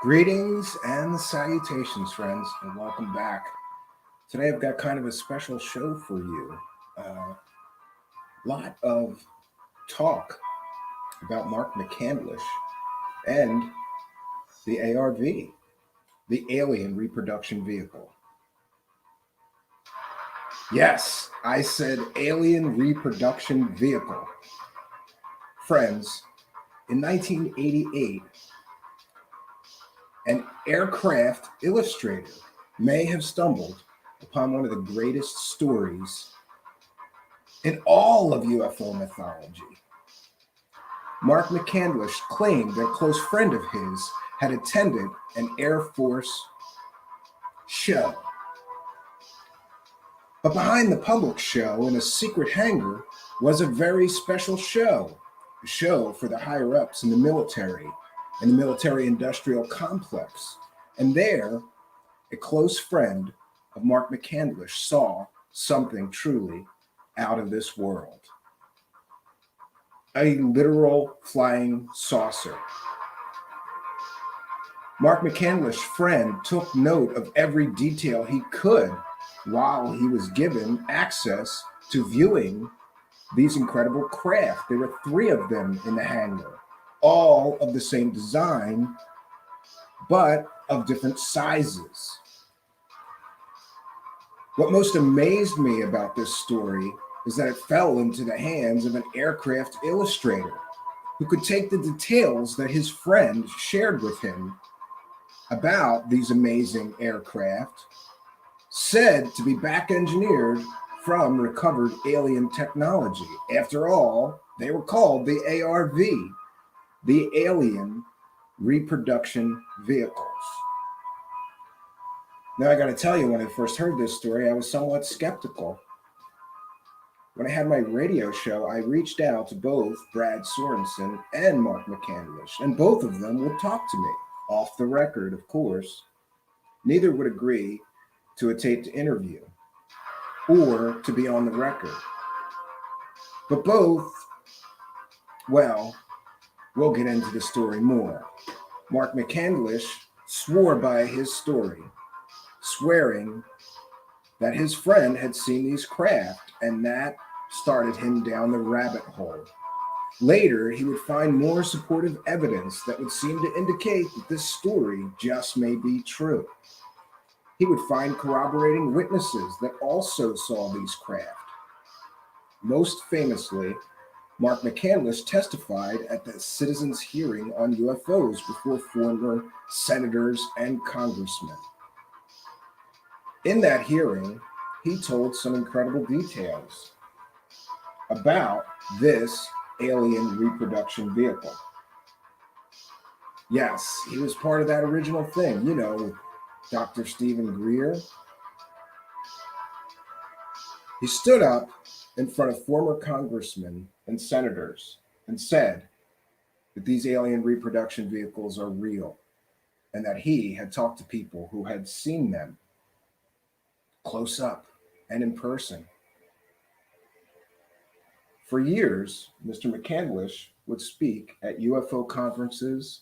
Greetings and salutations, friends, and welcome back. Today I've got kind of a special show for you. A lot of talk about Mark Mccandlish and the ARV, the Alien Reproduction Vehicle. Yes, I said Alien Reproduction Vehicle. Friends, in 1988, an aircraft illustrator may have stumbled upon one of the greatest stories in all of UFO mythology. Mark Mccandlish claimed that a close friend of his had attended an Air Force show. But behind the public show in a secret hangar was a very special show, a show for the higher-ups in the military and the military-industrial complex. And there, a close friend of Mark Mccandlish saw something truly out of this world. A literal flying saucer. Mark Mccandlish's friend took note of every detail he could while he was given access to viewing these incredible craft. There were 3 of them in the hangar, all of the same design, but of different sizes. What most amazed me about this story is that it fell into the hands of an aircraft illustrator who could take the details that his friend shared with him about these amazing aircraft, said to be back engineered from recovered alien technology. After all, they were called the ARV, the Alien Reproduction Vehicles. Now, I got to tell you, when I first heard this story, I was somewhat skeptical. When I had my radio show, I reached out to both Brad Sorensen and Mark Mccandlish, and both of them would talk to me, off the record, of course. Neither would agree to a taped interview or to be on the record. But both, well, we'll get into the story more. Mark Mccandlish swore by his story, swearing that his friend had seen these craft, and that started him down the rabbit hole. Later, he would find more supportive evidence that would seem to indicate that this story just may be true. He would find corroborating witnesses that also saw these craft. Most famously, Mark Mccandlish testified at the citizens' hearing on UFOs before former senators and congressmen. In that hearing, he told some incredible details about this alien reproduction vehicle. Yes, he was part of that original thing, with Dr. Stephen Greer. He stood up in front of former congressmen and senators and said that these alien reproduction vehicles are real and that he had talked to people who had seen them close up and in person. For years, Mr. Mccandlish would speak at UFO conferences,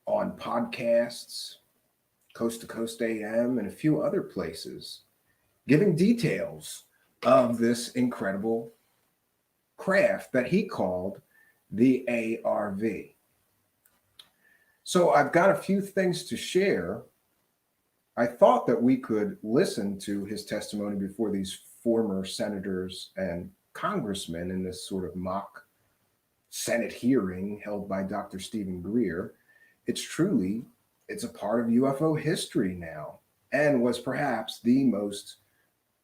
on podcasts, Coast to Coast AM, and a few other places, giving details of this incredible craft that he called the ARV. So I've got a few things to share. I thought that we could listen to his testimony before these former senators and congressmen in this sort of mock Senate hearing held by Dr. Stephen Greer. It's a part of UFO history now, and was perhaps the most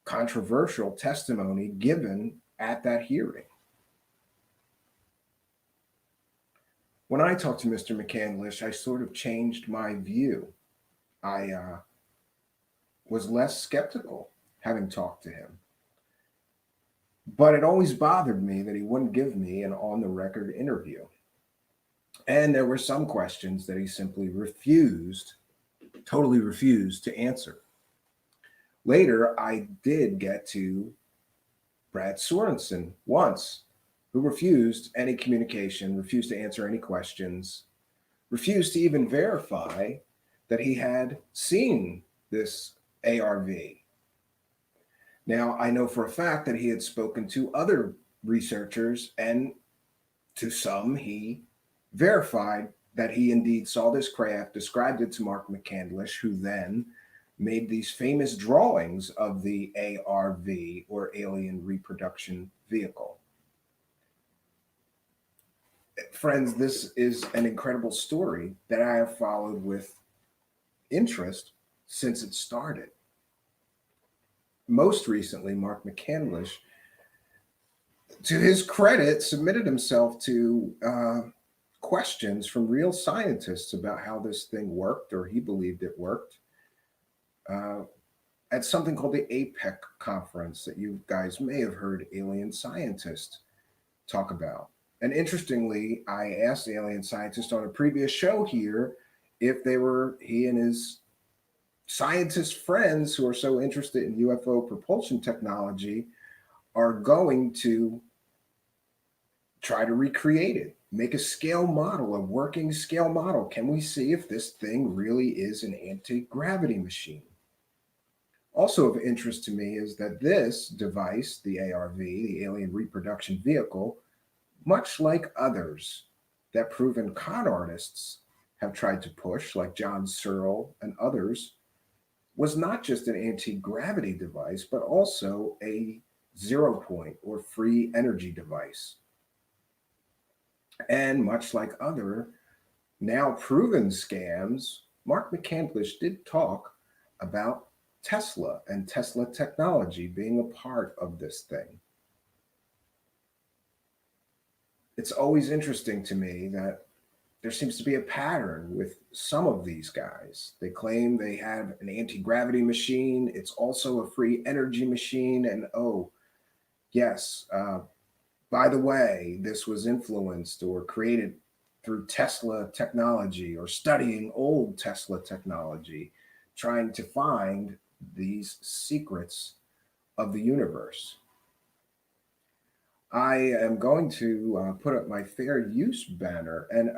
controversial testimony given at that hearing. When I talked to Mr. Mccandlish, I sort of changed my view. I was less skeptical having talked to him. But it always bothered me that he wouldn't give me an on-the-record interview. And there were some questions that he simply totally refused to answer. Later, I did get to Brad Sorensen once, who refused any communication, refused to answer any questions, refused to even verify that he had seen this ARV. Now, I know for a fact that he had spoken to other researchers, and to some, he verified that he indeed saw this craft, described it to Mark Mccandlish, who then made these famous drawings of the ARV, or Alien Reproduction Vehicle. Friends, this is an incredible story that I have followed with interest since it started. Most recently, Mark Mccandlish, to his credit, submitted himself to questions from real scientists about how this thing worked, or he believed it worked, at something called the APEC conference that you guys may have heard alien scientists talk about. And interestingly, I asked the alien scientist on a previous show here if he and his scientist friends who are so interested in UFO propulsion technology are going to try to recreate it, make a scale model, a working scale model. Can we see if this thing really is an anti-gravity machine? Also of interest to me is that this device, the ARV, the Alien Reproduction Vehicle, much like others that proven con artists have tried to push, like John Searle and others, was not just an anti-gravity device, but also a 0 point or free energy device. And much like other now proven scams, Mark Mccandlish did talk about Tesla and Tesla technology being a part of this thing. It's always interesting to me that there seems to be a pattern with some of these guys. They claim they have an anti-gravity machine. It's also a free energy machine. And oh, yes, by the way, this was influenced or created through Tesla technology, or studying old Tesla technology, trying to find these secrets of the universe. I am going to put up my fair use banner, and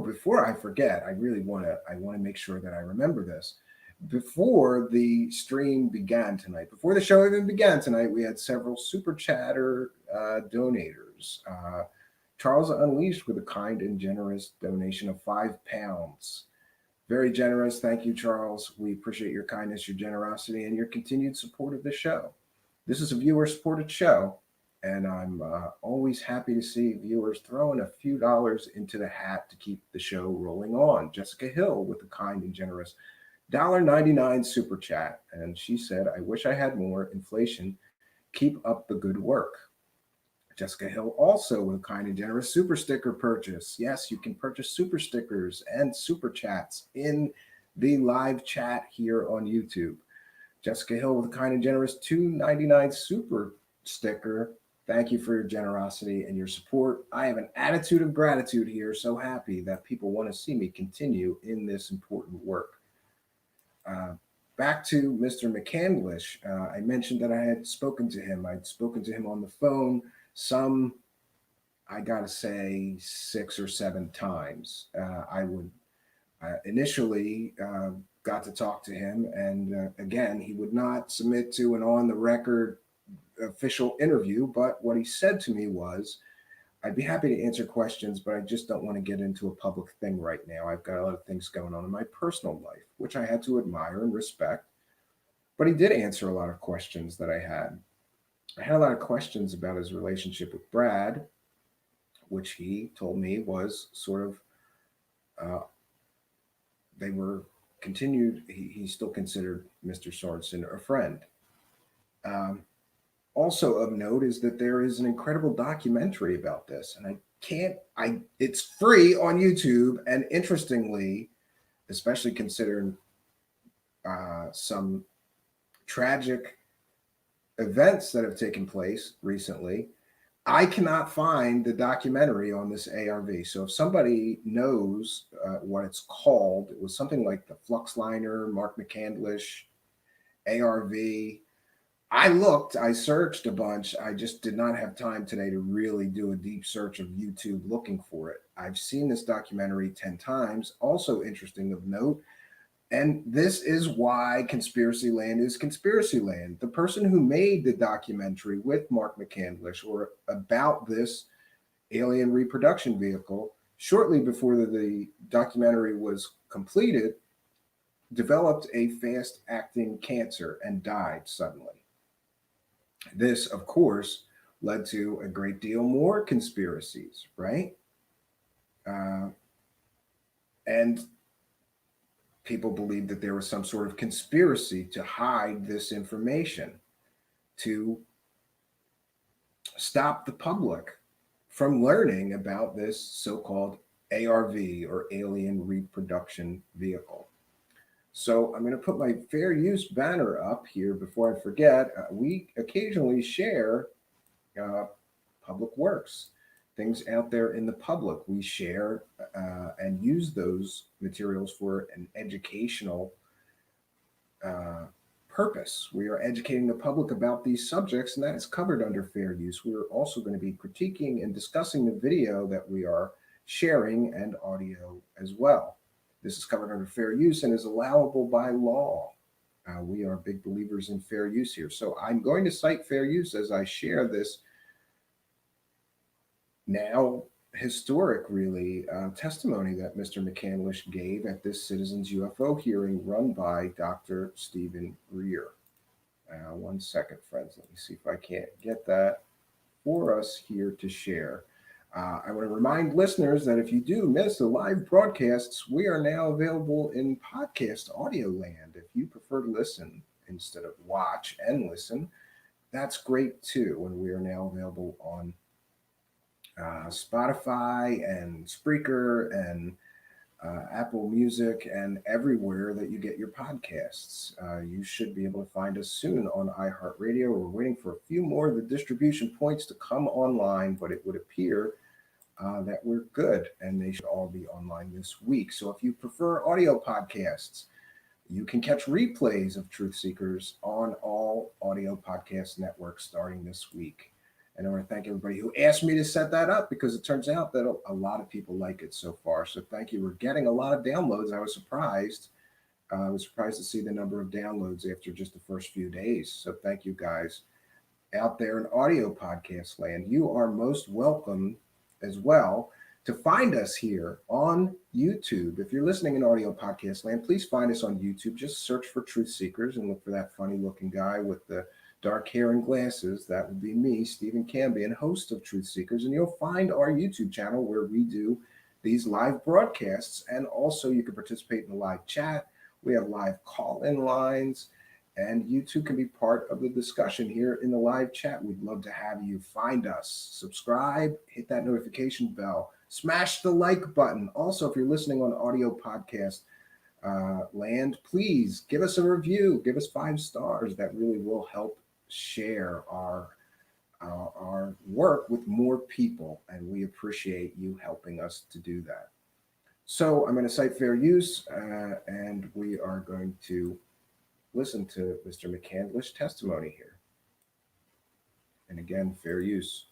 before I forget, I want to make sure that I remember this. Before the stream began tonight, before the show even began tonight, we had several super chatter donators. Charles Unleashed with a kind and generous donation of £5. Very generous. Thank you, Charles. We appreciate your kindness, your generosity, and your continued support of the show. This is a viewer-supported show, and I'm always happy to see viewers throwing a few dollars into the hat to keep the show rolling on. Jessica Hill with a kind and generous $1.99 super chat, and she said, "I wish I had more. Inflation. Keep up the good work." Jessica Hill also with a kind and generous super sticker purchase. Yes, you can purchase super stickers and super chats in the live chat here on YouTube. Jessica Hill with a kind and generous $2.99 super sticker. Thank you for your generosity and your support. I have an attitude of gratitude here. So happy that people want to see me continue in this important work. Back to Mr. Mccandlish. I mentioned that I had spoken to him. I'd spoken to him on the phone I gotta say 6 or 7 times. I would initially got to talk to him, and again, he would not submit to an on-the-record official interview, but what he said to me was, "I'd be happy to answer questions, but I just don't want to get into a public thing right now. I've got a lot of things going on in my personal life," which I had to admire and respect. But he did answer a lot of questions that I had. I had a lot of questions about his relationship with Brad, which he told me was sort of, they were continued. He still considered Mr. Sorensen a friend. Also of note is that there is an incredible documentary about this, and it's free on YouTube. And interestingly, especially considering some tragic events that have taken place recently, I cannot find the documentary on this ARV. So if somebody knows what it's called, it was something like the Fluxliner, Mark Mccandlish, ARV. I searched a bunch. I just did not have time today to really do a deep search of YouTube looking for it. I've seen this documentary 10 times. Also interesting of note. And this is why Conspiracy Land is Conspiracy Land. The person who made the documentary with Mark Mccandlish or about this alien reproduction vehicle, shortly before the documentary was completed, developed a fast acting cancer and died suddenly. This, of course, led to a great deal more conspiracies, right? Uh, and people believed that there was some sort of conspiracy to hide this information, to stop the public from learning about this so called ARV or alien reproduction vehicle. So I'm going to put my fair use banner up here before I forget. We occasionally share uh, public works, things out there in the public. We share and use those materials for an educational uh, purpose. We are educating the public about these subjects, and that is covered under fair use. We are also going to be critiquing and discussing the video that we are sharing and audio as well. This is covered under fair use and is allowable by law. We are big believers in fair use here. So I'm going to cite fair use as I share this now historic, really, testimony that Mr. Mccandlish gave at this Citizens UFO hearing run by Dr. Stephen Greer. 1 second, friends. Let me see if I can't get that for us here to share. I want to remind listeners that if you do miss the live broadcasts, we are now available in podcast audio land. If you prefer to listen instead of watch and listen, that's great too. And we are now available on Spotify and Spreaker and Apple Music and everywhere that you get your podcasts. You should be able to find us soon on iHeartRadio. We're waiting for a few more of the distribution points to come online, but it would appear that we're good and they should all be online this week. So if you prefer audio podcasts, you can catch replays of Truthseekers on all audio podcast networks starting this week. And I want to thank everybody who asked me to set that up because it turns out that a lot of people like it so far. So thank you. We're getting a lot of downloads. I was surprised. I was surprised to see the number of downloads after just the first few days. So thank you guys out there in audio podcast land. You are most welcome as well to find us here on YouTube. If you're listening in audio podcast land, please find us on YouTube. Just search for Truthseekers and look for that funny looking guy with the dark hair and glasses. That would be me, Stephen Cambian, host of Truthseekers. And you'll find our YouTube channel where we do these live broadcasts. And also you can participate in the live chat. We have live call-in lines. And YouTube can be part of the discussion here in the live chat. We'd love to have you find us. Subscribe, hit that notification bell, smash the like button. Also, if you're listening on audio podcast land, please give us a review. Give us 5 stars. That really will help share our work with more people, and we appreciate you helping us to do that. So I'm going to cite fair use, and we are going to listen to Mr. Mccandlish testimony here. And again, fair use.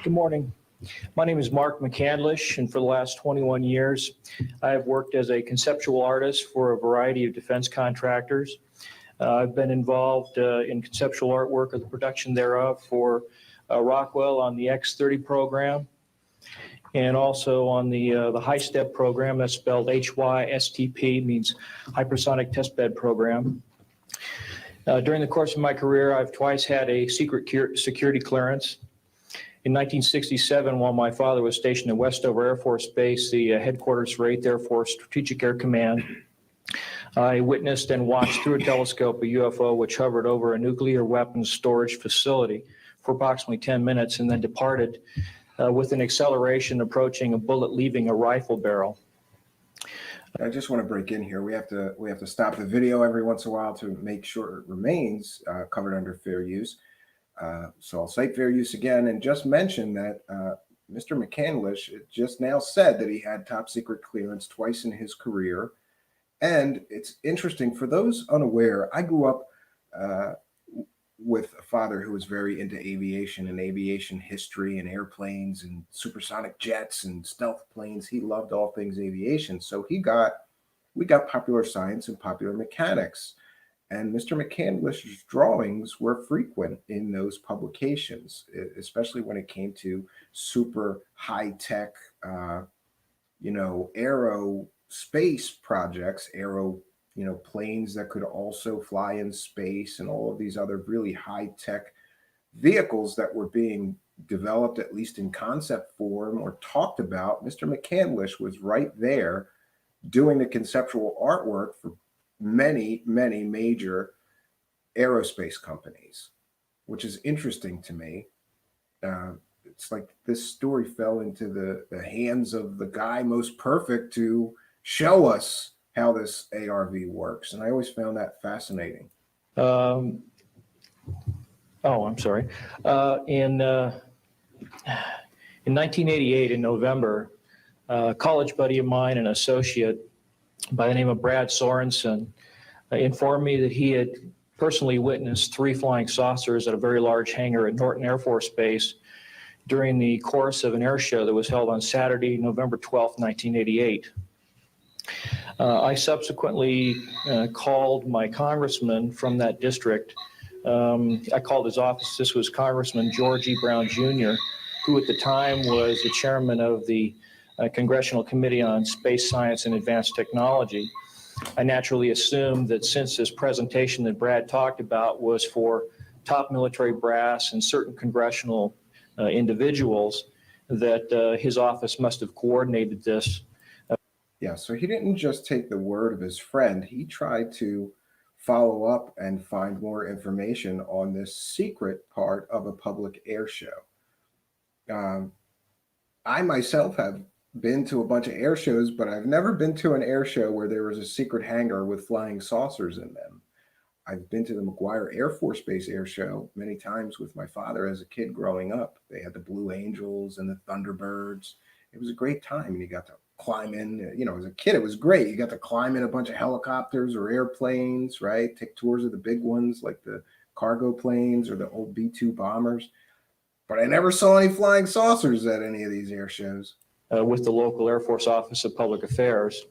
Good morning. My name is Mark Mccandlish, and for the last 21 years, I have worked as a conceptual artist for a variety of defense contractors. I've been involved in conceptual artwork or the production thereof for Rockwell on the X-30 program, and also on the HISTEP program. That's spelled HYSTP, means Hypersonic Testbed Program. During the course of my career, I've twice had a secret security clearance. In 1967, while my father was stationed at Westover Air Force Base, the headquarters for 8th Air Force Strategic Air Command, I witnessed and watched through a telescope a UFO which hovered over a nuclear weapons storage facility for approximately 10 minutes and then departed with an acceleration approaching a bullet leaving a rifle barrel. I just want to break in here. We have to stop the video every once in a while to make sure it remains covered under fair use. So I'll cite fair use again and just mention that Mr. Mccandlish just now said that he had top secret clearance twice in his career. And it's interesting for those unaware, I grew up uh, with a father who was very into aviation and aviation history and airplanes and supersonic jets and stealth planes. He loved all things aviation. So we got popular science and popular mechanics. And Mr. McCandlish's drawings were frequent in those publications, especially when it came to super high tech, aerospace projects, planes that could also fly in space, and all of these other really high tech vehicles that were being developed, at least in concept form or talked about. Mr. McCandlish was right there doing the conceptual artwork for many, many major aerospace companies, which is interesting to me. It's like this story fell into the hands of the guy most perfect to show us how this ARV works. And I always found that fascinating. Um, I'm sorry. In 1988, in November, a college buddy of mine, an associate by the name of Brad Sorensen, informed me that he had personally witnessed 3 flying saucers at a very large hangar at Norton Air Force Base during the course of an air show that was held on Saturday, November 12th, 1988. I subsequently called my congressman from that district. I called his office. This was Congressman George E. Brown Jr., who at the time was the chairman of the Congressional Committee on Space Science and Advanced Technology. I naturally assumed that since this presentation that Brad talked about was for top military brass and certain congressional individuals, that his office must have coordinated this. Yeah, so he didn't just take the word of his friend, he tried to follow up and find more information on this secret part of a public air show. Um, I myself have been to a bunch of air shows, but I've never been to an air show where there was a secret hangar with flying saucers in them. I've been to the McGuire Air Force Base Air Show many times with my father as a kid growing up. They had the Blue Angels and the Thunderbirds. It was a great time, and you got to climb in. As a kid, it was great. You got to climb in a bunch of helicopters or airplanes, right? Take tours of the big ones like the cargo planes or the old B-2 bombers. But I never saw any flying saucers at any of these air shows. With the local Air Force Office of Public Affairs.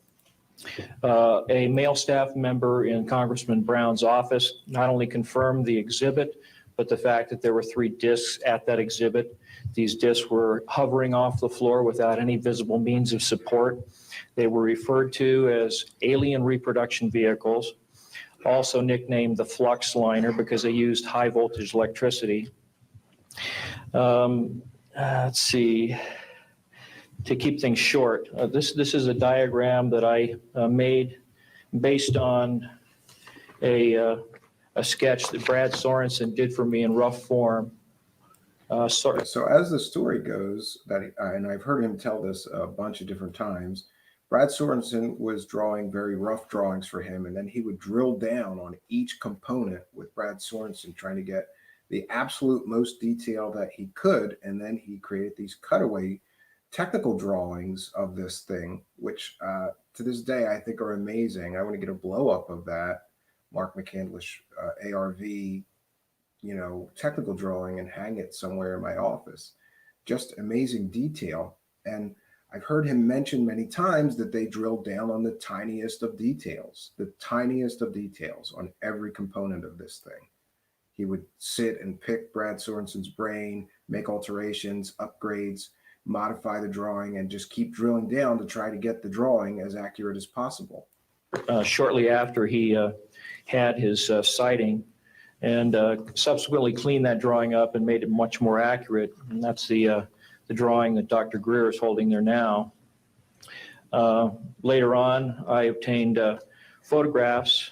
A male staff member in Congressman Brown's office not only confirmed the exhibit, but the fact that there were 3 discs at that exhibit. These discs were hovering off the floor without any visible means of support. They were referred to as alien reproduction vehicles, also nicknamed the flux liner because they used high voltage electricity. Let's see. To keep things short, this is a diagram that I made based on a sketch that Brad Sorensen did for me in rough form. So as the story goes, and I've heard him tell this a bunch of different times, Brad Sorensen was drawing very rough drawings for him, and then he would drill down on each component with Brad Sorensen, trying to get the absolute most detail that he could, and then he created these cutaway technical drawings of this thing, which to this day I think are amazing. I want to get a blow up of that Mark Mccandlish ARV, technical drawing and hang it somewhere in my office. Just amazing detail. And I've heard him mention many times that they drilled down on the tiniest of details on every component of this thing. He would sit and pick Brad Sorensen's brain, make alterations, upgrades, modify the drawing, and just keep drilling down to try to get the drawing as accurate as possible. Shortly after he had his sighting, and subsequently cleaned that drawing up and made it much more accurate. And that's the drawing that Dr. Greer is holding there now. Later on, I obtained photographs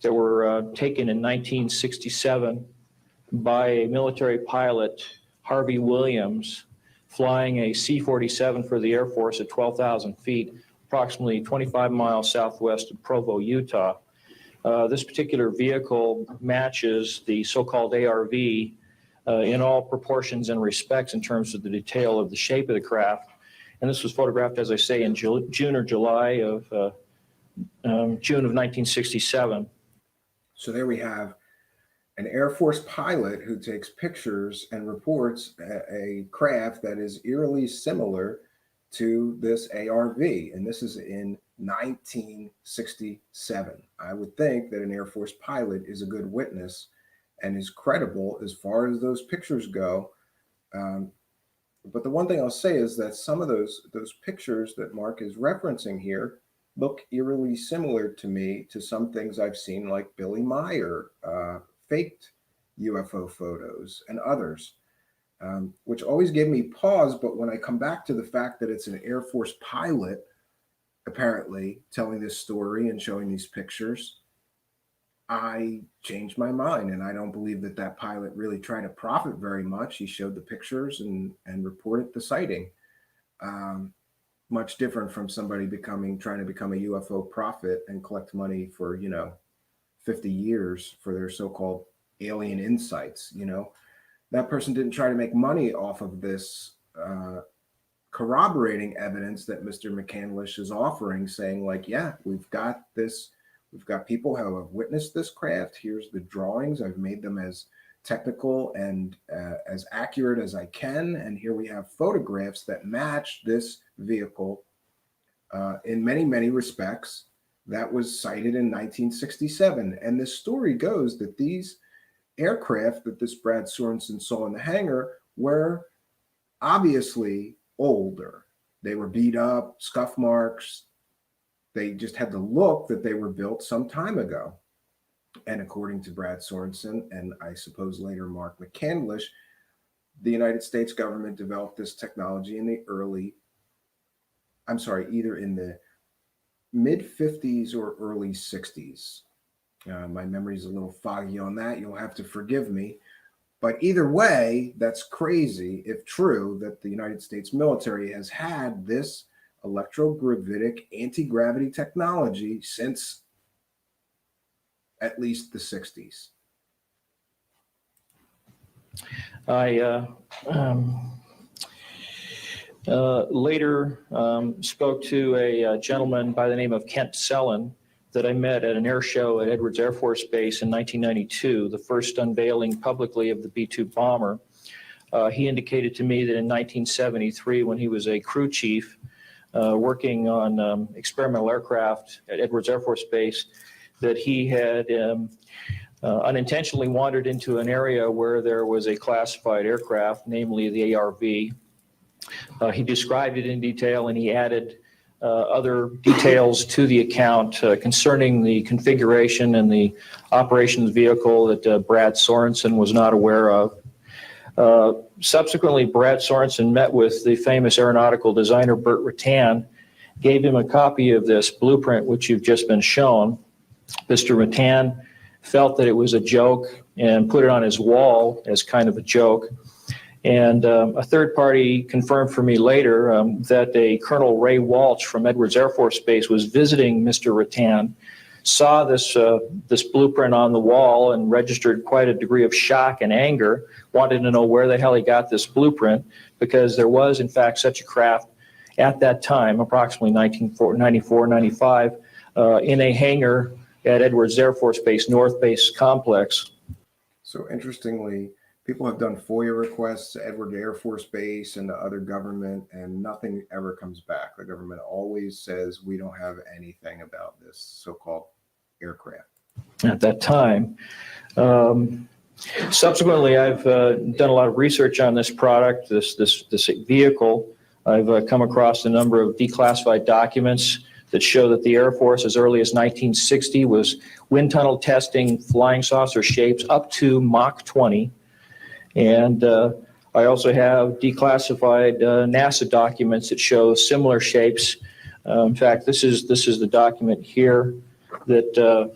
that were taken in 1967 by a military pilot, Harvey Williams, flying a C-47 for the Air Force at 12,000 feet, approximately 25 miles southwest of Provo, Utah. This particular vehicle matches the so-called ARV in all proportions and respects in terms of the detail of the shape of the craft. And this was photographed, as I say, in June or July of June of 1967. So there we have an Air Force pilot who takes pictures and reports a craft that is eerily similar to this ARV. And this is in 1967. I would think that an Air Force pilot is a good witness and is credible as far as those pictures go. But the one thing I'll say is that some of those pictures that Mark is referencing here look eerily similar to me to some things I've seen, like Billy Meyer, faked UFO photos, and others, which always gave me pause. But when I come back to the fact that it's an Air Force pilot, apparently telling this story and showing these pictures, I changed my mind, and I don't believe that that pilot really tried to profit very much. He showed the pictures and reported the sighting. Much different from somebody trying to become a UFO prophet and collect money for 50 years for their so-called alien insights. That person didn't try to make money off of this corroborating evidence that Mr. Mccandlish is offering, saying like, yeah, we've got this. We've got people who have witnessed this craft. Here's the drawings. I've made them as technical and as accurate as I can. And here we have photographs that match this vehicle in many, many respects that was sighted in 1967. And the story goes that these aircraft that this Brad Sorensen saw in the hangar were obviously older. They were beat up, scuff marks. They just had the look that they were built some time ago. And according to Brad Sorensen, and I suppose later Mark Mccandlish, the United States government developed this technology in either in the mid-50s or early 60s. My memory is a little foggy on that. You'll have to forgive me. But either way, that's crazy if true that the United States military has had this electrogravitic anti-gravity technology since at least the 60s. I later spoke to a gentleman by the name of Kent Sellen that I met at an air show at Edwards Air Force Base in 1992, the first unveiling publicly of the B-2 bomber. He indicated to me that in 1973, when he was a crew chief working on experimental aircraft at Edwards Air Force Base, that he had unintentionally wandered into an area where there was a classified aircraft, namely the ARV. He described it in detail, and he added other details to the account concerning the configuration and the operation of the vehicle that Brad Sorensen was not aware of. Subsequently, Brad Sorensen met with the famous aeronautical designer Burt Rutan, gave him a copy of this blueprint, which you've just been shown. Mr. Rutan felt that it was a joke and put it on his wall as kind of a joke. And a third party confirmed for me later that a Colonel Ray Walsh from Edwards Air Force Base was visiting Mr. Rutan, saw this blueprint on the wall and registered quite a degree of shock and anger, wanted to know where the hell he got this blueprint, because there was in fact such a craft at that time, approximately 1994, 95, in a hangar at Edwards Air Force Base, North Base Complex. So interestingly, people have done FOIA requests to Edwards Air Force Base and to other government, and nothing ever comes back. The government always says, we don't have anything about this so-called aircraft. At that time. Subsequently, I've done a lot of research on this product, this vehicle. I've come across a number of declassified documents that show that the Air Force, as early as 1960, was wind tunnel testing flying saucer shapes up to Mach 20. And I also have declassified NASA documents that show similar shapes. In fact, this is the document here that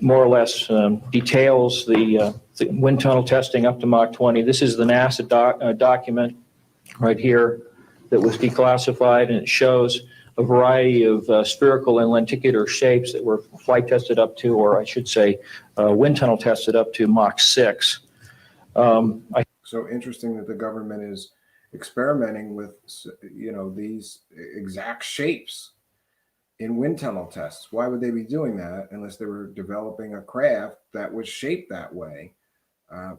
more or less details the wind tunnel testing up to Mach 20. This is the NASA document right here that was declassified, and it shows a variety of spherical and lenticular shapes that were flight tested up to, or I should say, wind tunnel tested up to Mach 6. So interesting that the government is experimenting with, these exact shapes in wind tunnel tests. Why would they be doing that unless they were developing a craft that was shaped that way? Uh,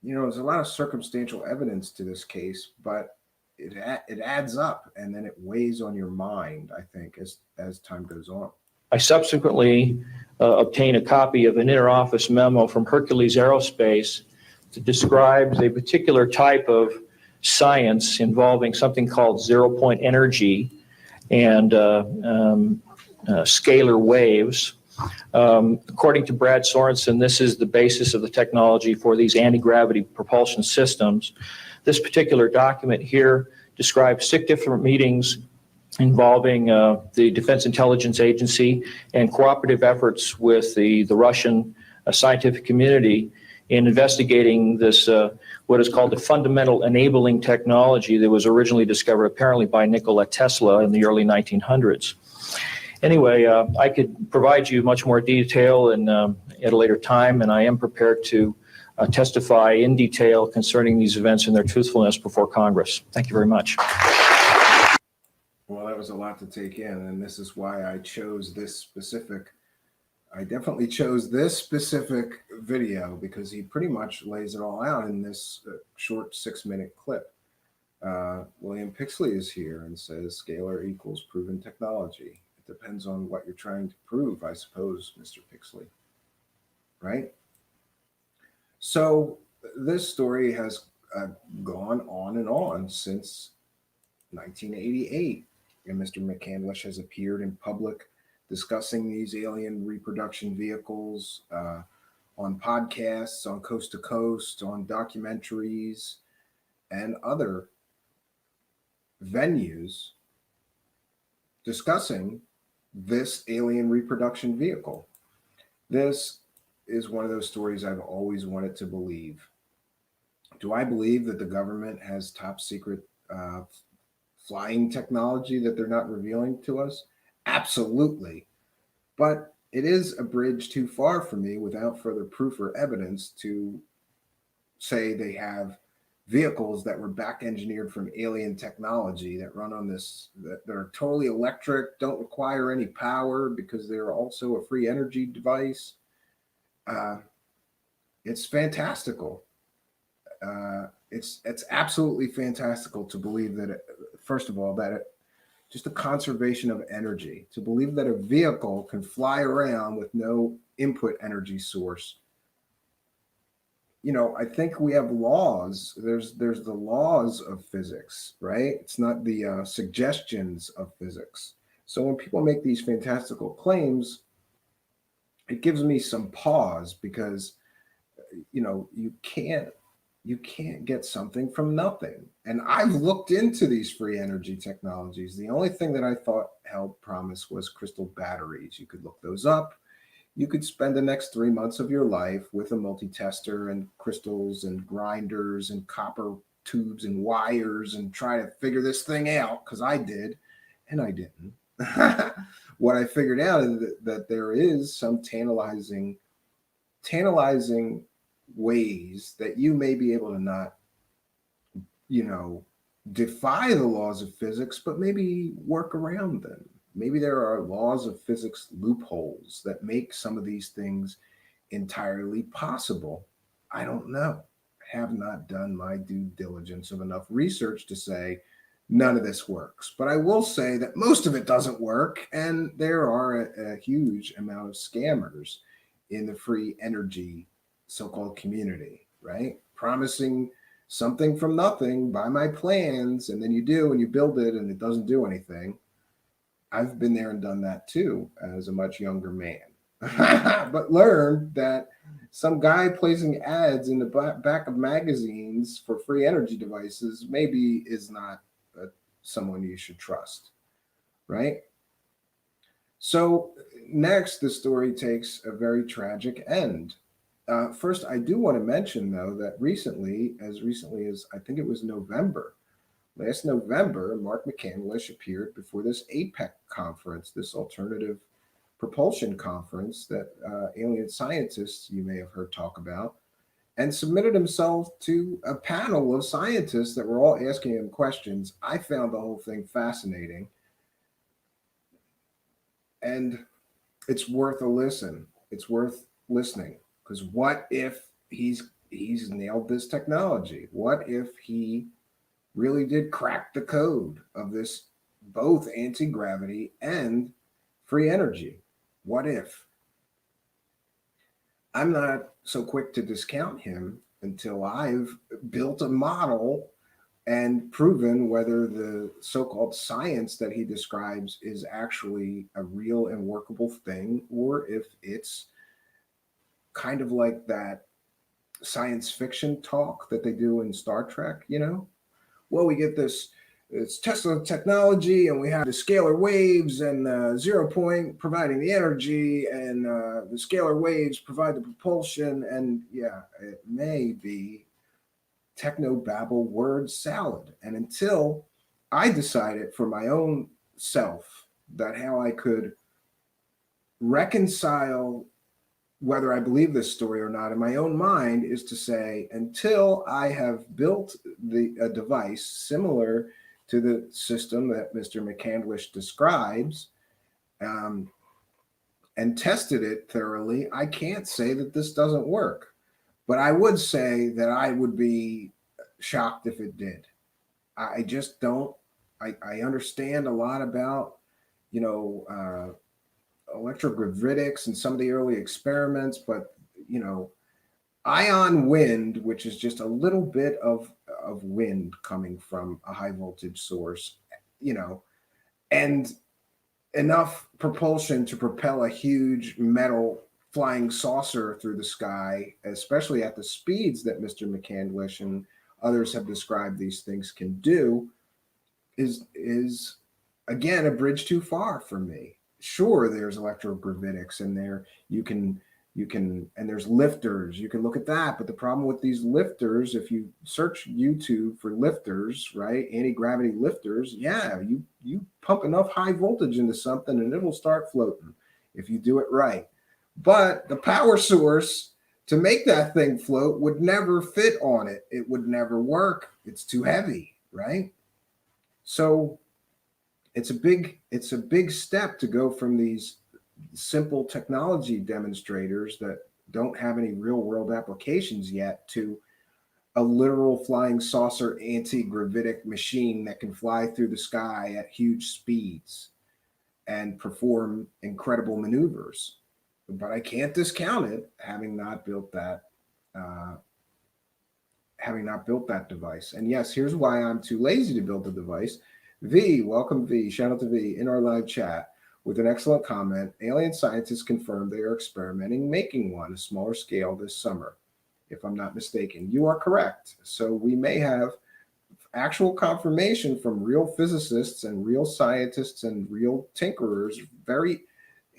there's a lot of circumstantial evidence to this case, but it adds up, and then it weighs on your mind, I think, as time goes on. I subsequently obtained a copy of an interoffice memo from Hercules Aerospace that describes a particular type of science involving something called zero-point energy and scalar waves. According to Brad Sorensen, this is the basis of the technology for these anti-gravity propulsion systems. This particular document here describes 6 different meetings involving the Defense Intelligence Agency and cooperative efforts with the Russian scientific community in investigating this, what is called the fundamental enabling technology that was originally discovered apparently by Nikola Tesla in the early 1900s. Anyway, I could provide you much more detail at a later time, and I am prepared to testify in detail concerning these events and their truthfulness before Congress. Thank you very much. Well, that was a lot to take in, and this is why I definitely chose this specific video, because he pretty much lays it all out in this short 6-minute clip. William Pixley is here and says scalar equals proven technology. It depends on what you're trying to prove, I suppose, Mr. Pixley, right? So this story has gone on and on since 1988, and Mr. Mccandlish has appeared in public discussing these alien reproduction vehicles on podcasts, on Coast to Coast, on documentaries, and other venues discussing this alien reproduction vehicle. This is one of those stories I've always wanted to believe. Do I believe that the government has top secret flying technology that they're not revealing to us? Absolutely. But it is a bridge too far for me without further proof or evidence to say they have vehicles that were back engineered from alien technology that run on this, that are totally electric, don't require any power because they're also a free energy device. It's fantastical. It's absolutely fantastical to believe that, first of all, that just the conservation of energy, to believe that a vehicle can fly around with no input energy source. I think we have laws. There's the laws of physics, right? It's not the suggestions of physics. So when people make these fantastical claims, it gives me some pause, because you can't get something from nothing. And I've looked into these free energy technologies. The only thing that I thought held promise was crystal batteries. You could look those up. You could spend the next 3 months of your life with a multi-tester and crystals and grinders and copper tubes and wires and try to figure this thing out, because I did, and I didn't. What I figured out is that there is some tantalizing ways that you may be able to not, defy the laws of physics, but maybe work around them. Maybe there are laws of physics loopholes that make some of these things entirely possible. I don't know. I have not done my due diligence of enough research to say none of this works. But I will say that most of it doesn't work, and there are a huge amount of scammers in the free energy so-called community, right? Promising something from nothing, buy my plans, and then you do, and you build it, and it doesn't do anything. I've been there and done that too as a much younger man, but learned that some guy placing ads in the back of magazines for free energy devices maybe is not someone you should trust, right? So next, the story takes a very tragic end. First, I do want to mention, though, that as recently as I think it was last November, Mark Mccandlish appeared before this APEC conference, this alternative propulsion conference that alien scientists you may have heard talk about, and submitted himself to a panel of scientists that were all asking him questions. I found the whole thing fascinating. And it's worth a listen. It's worth listening, because what if he's nailed this technology? What if he really did crack the code of this, both anti-gravity and free energy? What if? I'm not so quick to discount him until I've built a model and proven whether the so-called science that he describes is actually a real and workable thing, or if it's kind of like that science fiction talk that they do in Star Trek, Well, we get this it's Tesla technology, and we have the scalar waves, and 0 point providing the energy, and the scalar waves provide the propulsion, and yeah, it may be technobabble word salad. And until I decided for my own self that how I could reconcile whether I believe this story or not in my own mind is to say, until I have built a device similar to the system that Mr. Mccandlish describes, and tested it thoroughly, I can't say that this doesn't work. But I would say that I would be shocked if it did. I just don't. I understand a lot about, electrogravitics and some of the early experiments, but ion wind, which is just a little bit of wind coming from a high voltage source, and enough propulsion to propel a huge metal flying saucer through the sky, especially at the speeds that Mr. Mccandlish and others have described these things can do, is again a bridge too far for me. Sure, there's electrogravitics in there. You can and there's lifters. You can look at that, but the problem with these lifters, if you search YouTube for lifters, right, anti-gravity lifters, yeah, you pump enough high voltage into something and it will start floating if you do it right. But the power source to make that thing float would never fit on it. It would never work. It's too heavy, right? So it's a big step to go from these simple technology demonstrators that don't have any real world applications yet to a literal flying saucer anti-gravitic machine that can fly through the sky at huge speeds and perform incredible maneuvers. But I can't discount it, having not built that device. And yes, here's why I'm too lazy to build the device. V, welcome V, shout out to V in our live chat with an excellent comment. Alien scientists confirmed they are experimenting making one, a smaller scale, this summer, if I'm not mistaken. You are correct. So we may have actual confirmation from real physicists and real scientists and real tinkerers.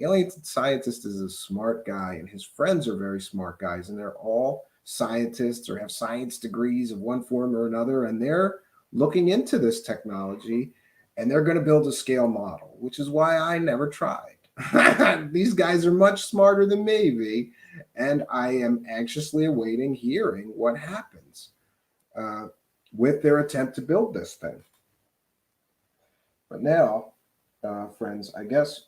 Alien scientist is a smart guy, and his friends are very smart guys, and they're all scientists or have science degrees of one form or another, and they're looking into this technology, and they're going to build a scale model, which is why I never tried. These guys are much smarter than me, V, and I am anxiously awaiting hearing what happens with their attempt to build this thing. But now, friends, I guess,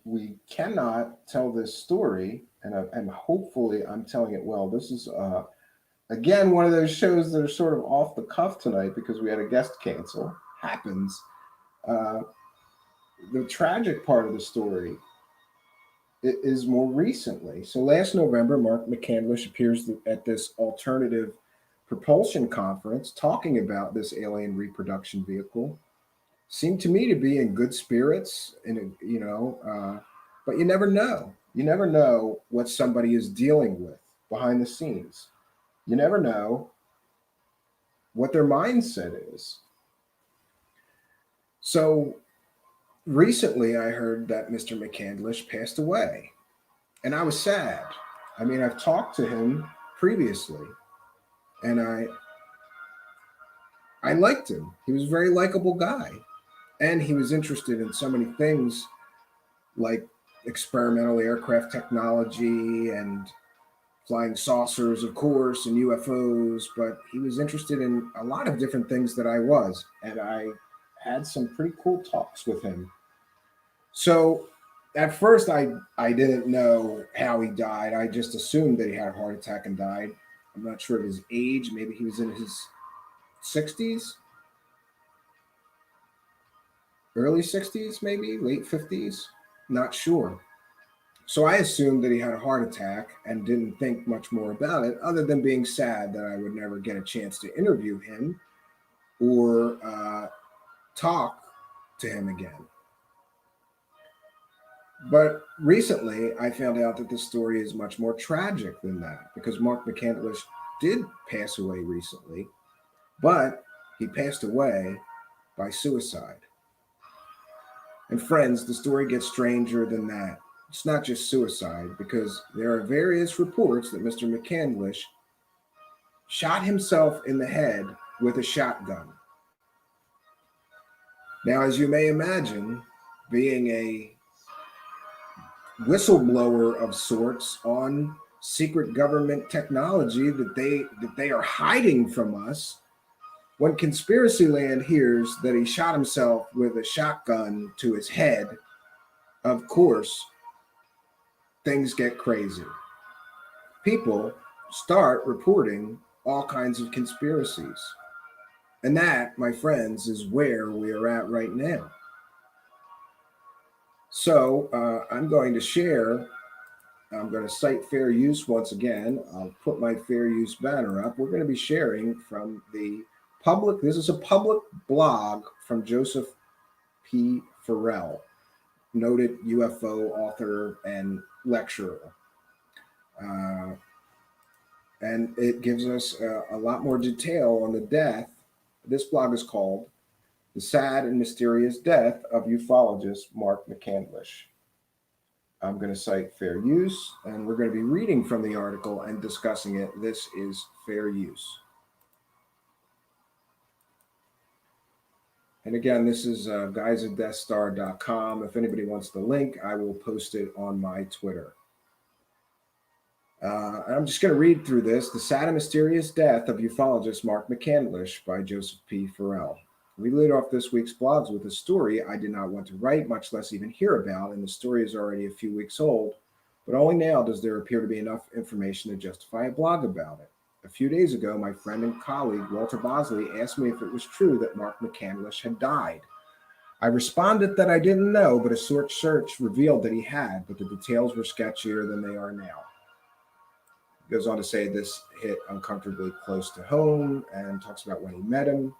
we cannot tell this story, and hopefully I'm telling it well. This is again one of those shows that are sort of off the cuff tonight because we had a guest cancel. Happens. The tragic part of the story is more recently. So last November, Mark Mccandlish appears at this alternative propulsion conference talking about this alien reproduction vehicle. Seemed to me to be in good spirits, and but you never know. You never know what somebody is dealing with behind the scenes. You never know what their mindset is. So recently, I heard that Mr. Mccandlish passed away, and I was sad. I mean, I've talked to him previously, and I liked him. He was a very likable guy. And he was interested in so many things like experimental aircraft technology and flying saucers, of course, and UFOs, but he was interested in a lot of different things that I was. And I had some pretty cool talks with him. So at first, I didn't know how he died. I just assumed that he had a heart attack and died. I'm not sure of his age. Maybe he was in his 60s, early 60s, maybe late 50s. Not sure. So I assumed that he had a heart attack and didn't think much more about it, other than being sad that I would never get a chance to interview him or talk to him again. But recently, I found out that the story is much more tragic than that, because Mark Mccandlish did pass away recently, but he passed away by suicide. And friends, the story gets stranger than that. It's not just suicide, because there are various reports that Mr. Mccandlish shot himself in the head with a shotgun. Now, as you may imagine, being a whistleblower of sorts on secret government technology that they are hiding from us, when conspiracy land hears that he shot himself with a shotgun to his head, of course, things get crazy. People start reporting all kinds of conspiracies. And that, my friends, is where we are at right now. So I'm going to cite fair use once again. I'll put my fair use banner up. We're going to be sharing from the public. This is a public blog from Joseph P. Farrell, noted UFO author and lecturer. And it gives us a lot more detail on the death. This blog is called The Sad and Mysterious Death of Ufologist Mark Mccandlish. I'm going to cite fair use, and we're going to be reading from the article and discussing it. This is fair use. And again, this is guysofdeathstar.com. If anybody wants the link, I will post it on my Twitter. I'm just going to read through this. The Sad and Mysterious Death of Ufologist Mark Mccandlish by Joseph P. Farrell. We lead off this week's blogs with a story I did not want to write, much less even hear about, and the story is already a few weeks old, but only now does there appear to be enough information to justify a blog about it. A few days ago, my friend and colleague Walter Bosley asked me if it was true that Mark Mccandlish had died. I responded that I didn't know, but a short search revealed that he had, but the details were sketchier than they are now. He goes on to say this hit uncomfortably close to home and talks about when he met him.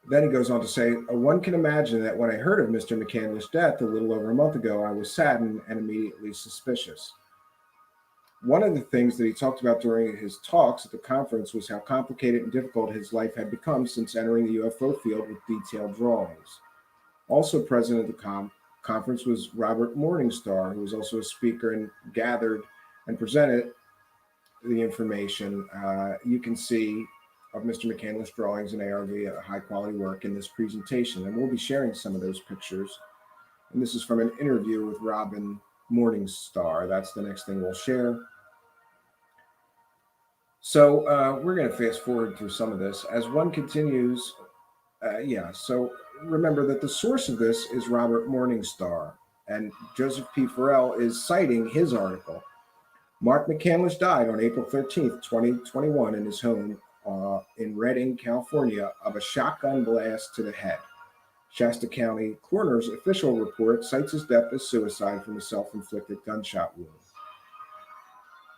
Then he goes on to say, one can imagine that when I heard of Mr. Mccandlish's death a little over a month ago, I was saddened and immediately suspicious. One of the things that he talked about during his talks at the conference was how complicated and difficult his life had become since entering the UFO field with detailed drawings. Also present at the conference was Robert Morningstar, who was also a speaker and gathered and presented the information you can see of Mr. Mccandlish's drawings and ARV, high quality work in this presentation. And we'll be sharing some of those pictures. And this is from an interview with Robin Morningstar. That's the next thing we'll share. So we're going to fast forward through some of this as one continues. So remember that the source of this is Robert Morningstar, and Joseph P. Farrell is citing his article. Mark Mccandlish died on April 13th, 2021 in his home in Redding, California, of a shotgun blast to the head. Shasta County Coroner's official report cites his death as suicide from a self-inflicted gunshot wound.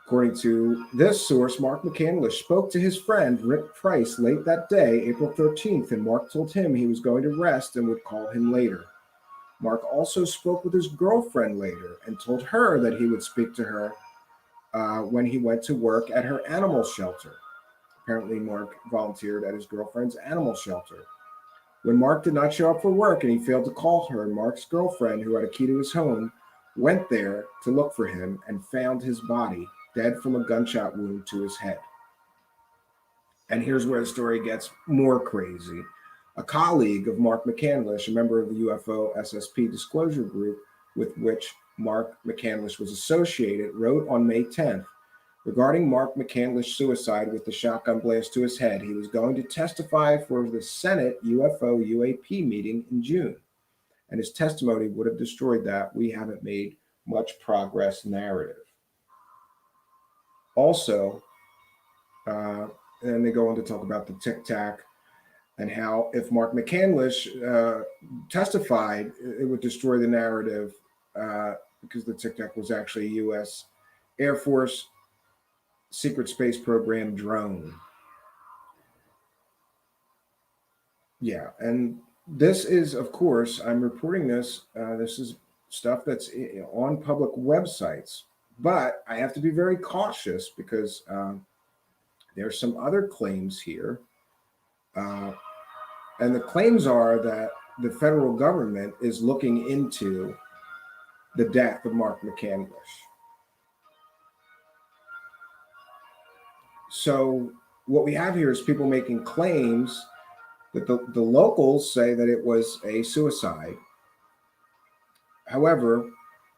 According to this source, Mark Mccandlish spoke to his friend Rick Price late that day, April 13th, and Mark told him he was going to rest and would call him later. Mark also spoke with his girlfriend later and told her that he would speak to her when he went to work at her animal shelter. Apparently, Mark volunteered at his girlfriend's animal shelter. When Mark did not show up for work and he failed to call her, Mark's girlfriend, who had a key to his home, went there to look for him and found his body, dead from a gunshot wound to his head. And here's where the story gets more crazy. A colleague of Mark Mccandlish, a member of the UFO SSP disclosure group with which Mark Mccandlish was associated, wrote on May 10th, Regarding Mark Mccandlish's suicide with the shotgun blast to his head, he was going to testify for the Senate UFO UAP meeting in June, and his testimony would have destroyed that "we haven't made much progress" narrative. Also, and they go on to talk about the Tic Tac and how if Mark Mccandlish testified, it would destroy the narrative because the Tic Tac was actually a U.S. Air Force secret space program drone. Yeah, and this is, of course, I'm reporting this. This is stuff that's on public websites, but I have to be very cautious because there's some other claims here. And the claims are that the federal government is looking into the death of Mark Mccandlish. So what we have here is people making claims that the locals say that it was a suicide. However,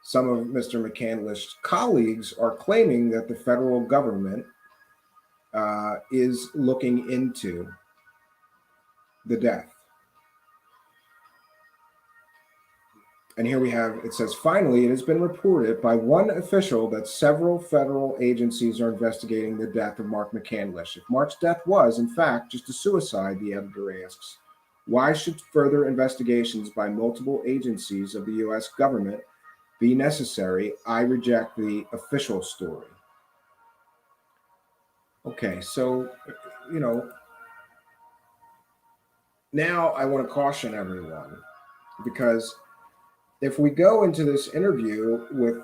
some of Mr. Mccandlish's colleagues are claiming that the federal government is looking into the death. And here we have, it says, finally, it has been reported by one official that several federal agencies are investigating the death of Mark Mccandlish. If Mark's death was, in fact, just a suicide, the editor asks, why should further investigations by multiple agencies of the U.S. government be necessary? I reject the official story. Okay, so, now I want to caution everyone, because if we go into this interview with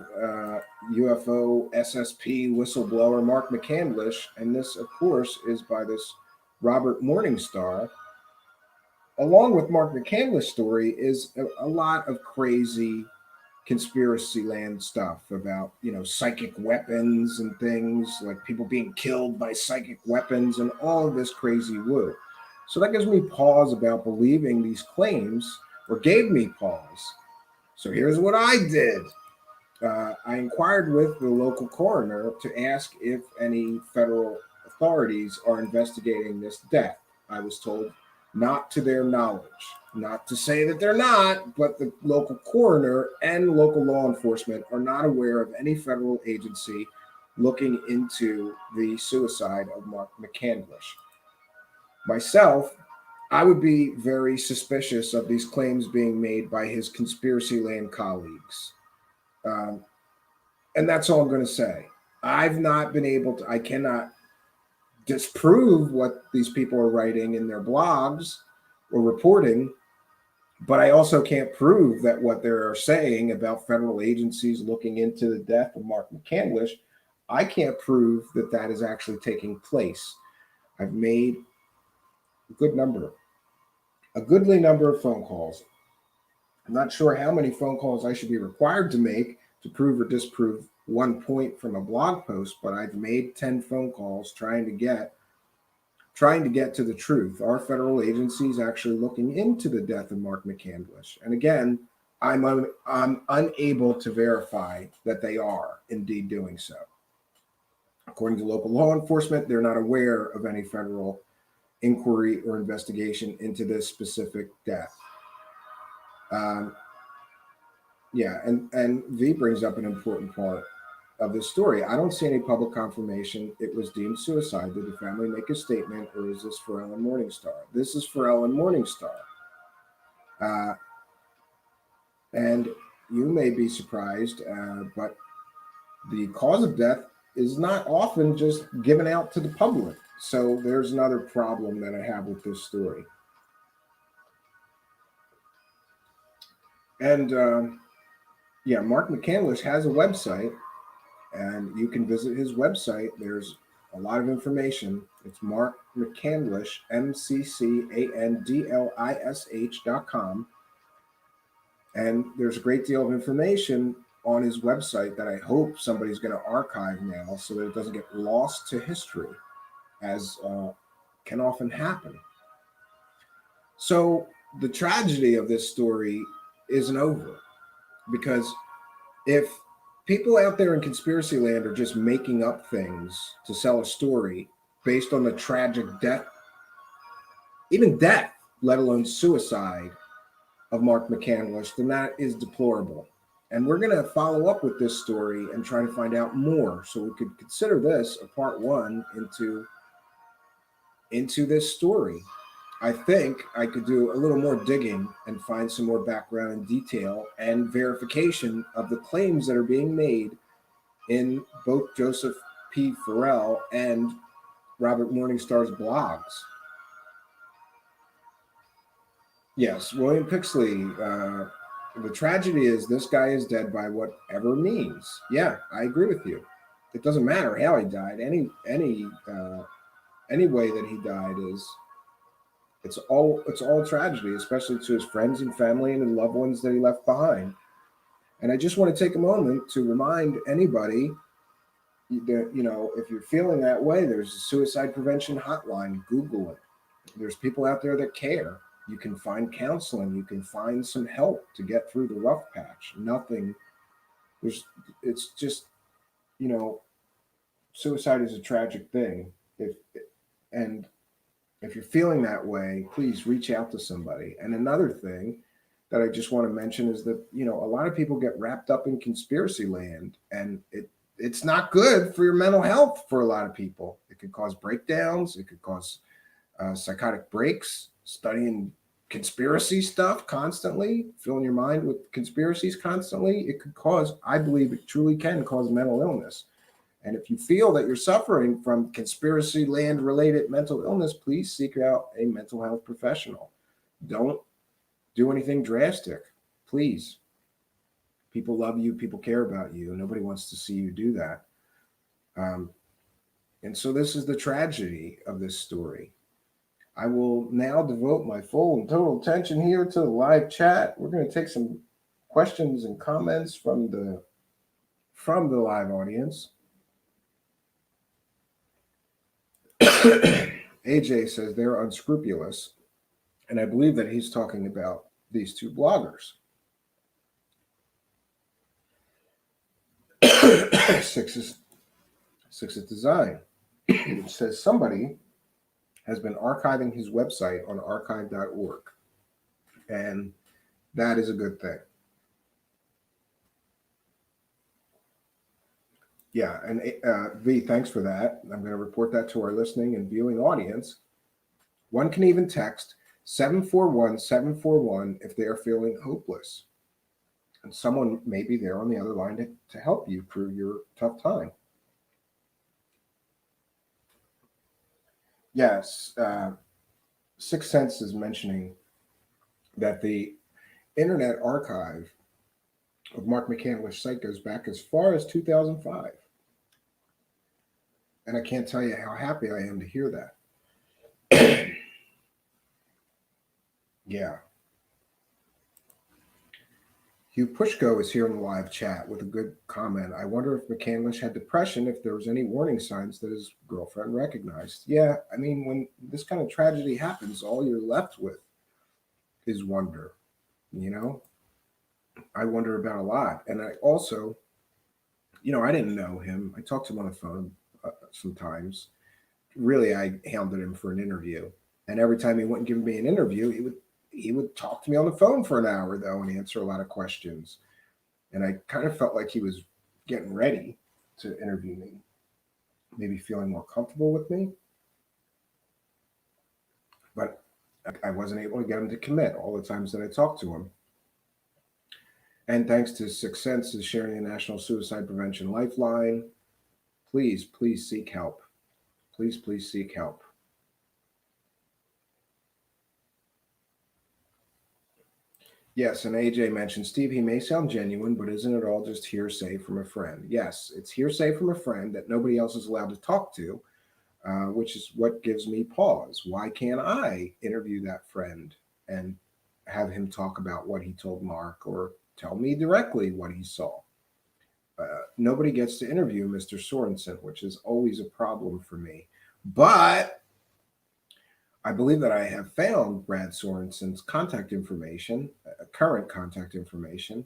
UFO SSP whistleblower Mark Mccandlish, and this, of course, is by this Robert Morningstar, along with Mark Mccandlish's story is a lot of crazy conspiracy land stuff about, psychic weapons and things, like people being killed by psychic weapons and all of this crazy woo. So that gives me pause about believing these claims, or gave me pause. So here's what I did. I inquired with the local coroner to ask if any federal authorities are investigating this death. I was told not to their knowledge. Not to say that they're not, but the local coroner and local law enforcement are not aware of any federal agency looking into the suicide of Mark Mccandlish. Myself, I would be very suspicious of these claims being made by his conspiracy land colleagues. And that's all I'm going to say. I've not been able to, I cannot disprove what these people are writing in their blogs or reporting, but I also can't prove that what they're saying about federal agencies looking into the death of Mark Mccandlish, I can't prove that that is actually taking place. I've made a goodly number of phone calls. I'm not sure how many phone calls I should be required to make to prove or disprove one point from a blog post, but I've made 10 phone calls trying to get to the truth. Are federal agencies actually looking into the death of Mark Mccandlish? And again, I'm unable to verify that they are indeed doing so. According to local law enforcement, they're not aware of any federal inquiry or investigation into this specific death. And V brings up an important part of this story. I don't see any public confirmation it was deemed suicide. Did the family make a statement, or is this for Ellen Morningstar? This is for Ellen Morningstar. And you may be surprised, but the cause of death is not often just given out to the public. So there's another problem that I have with this story. And Mark Mccandlish has a website, and you can visit his website. There's a lot of information. It's Mark Mccandlish, MCCANDLISH.com. And there's a great deal of information on his website that I hope somebody's going to archive now so that it doesn't get lost to history, as can often happen. So the tragedy of this story isn't over, because if people out there in conspiracy land are just making up things to sell a story based on the tragic death, even death, let alone suicide of Mark Mccandlish, then that is deplorable. And we're going to follow up with this story and try to find out more. So we could consider this a part one into this story. I think I could do a little more digging and find some more background and detail and verification of the claims that are being made in both Joseph P. Farrell and Robert Morningstar's blogs. Yes, William Pixley. The tragedy is this guy is dead by whatever means. Yeah, I agree with you. It doesn't matter how he died. Any way that he died is it's all tragedy, especially to his friends and family and the loved ones that he left behind. And I just want to take a moment to remind anybody that, if you're feeling that way, there's a suicide prevention hotline. Google it. There's people out there that care. You can find counseling. You can find some help to get through the rough patch. It's just, suicide is a tragic thing. If you're feeling that way, please reach out to somebody. And another thing that I just want to mention is that, a lot of people get wrapped up in conspiracy land, and it's not good for your mental health for a lot of people. It could cause breakdowns. It could cause psychotic breaks, studying conspiracy stuff constantly, filling your mind with conspiracies constantly. It could cause, I believe it truly can cause mental illness. And if you feel that you're suffering from conspiracy land related mental illness, please seek out a mental health professional. Don't do anything drastic, please. People love you. People care about you. Nobody wants to see you do that. And so this is the tragedy of this story. I will now devote my full and total attention here to the live chat. We're going to take some questions and comments from the live audience. AJ says they're unscrupulous, and I believe that he's talking about these two bloggers. Six is design. It says somebody has been archiving his website on archive.org, and that is a good thing. Yeah, and V, thanks for that. I'm going to report that to our listening and viewing audience. One can even text 741-741 if they are feeling hopeless. And someone may be there on the other line to help you through your tough time. Yes, Sixth Sense is mentioning that the Internet Archive of Mark Mccandlish's site goes back as far as 2005. And I can't tell you how happy I am to hear that. Yeah. Hugh Pushko is here in the live chat with a good comment. I wonder if Mccandlish had depression, if there was any warning signs that his girlfriend recognized. Yeah, I mean, when this kind of tragedy happens, all you're left with is wonder, I wonder about a lot. And I also, I didn't know him. I talked to him on the phone sometimes. Really, I hounded him for an interview. And every time he wouldn't give me an interview, he would talk to me on the phone for an hour, though, and answer a lot of questions. And I kind of felt like he was getting ready to interview me, maybe feeling more comfortable with me. But I wasn't able to get him to commit all the times that I talked to him. And thanks to Sixth Sense is sharing the National Suicide Prevention Lifeline. Please seek help. Please seek help. Yes, and AJ mentioned, Steve, he may sound genuine, but isn't it all just hearsay from a friend? Yes, it's hearsay from a friend that nobody else is allowed to talk to, which is what gives me pause. Why can't I interview that friend and have him talk about what he told Mark or tell me directly what he saw? Nobody gets to interview Mr. Sorensen, which is always a problem for me. But I believe that I have found Brad Sorensen's contact information, current contact information.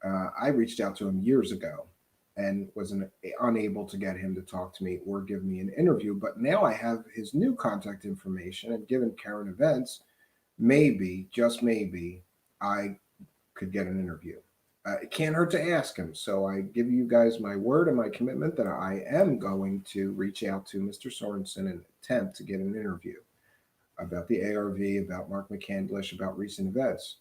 I reached out to him years ago, and was unable to get him to talk to me or give me an interview. But now I have his new contact information, and given current events, maybe, just maybe, I could get an interview. It can't hurt to ask him. So I give you guys my word and my commitment that I am going to reach out to Mr. Sorensen and attempt to get an interview about the ARV, about Mark Mccandlish, about recent events.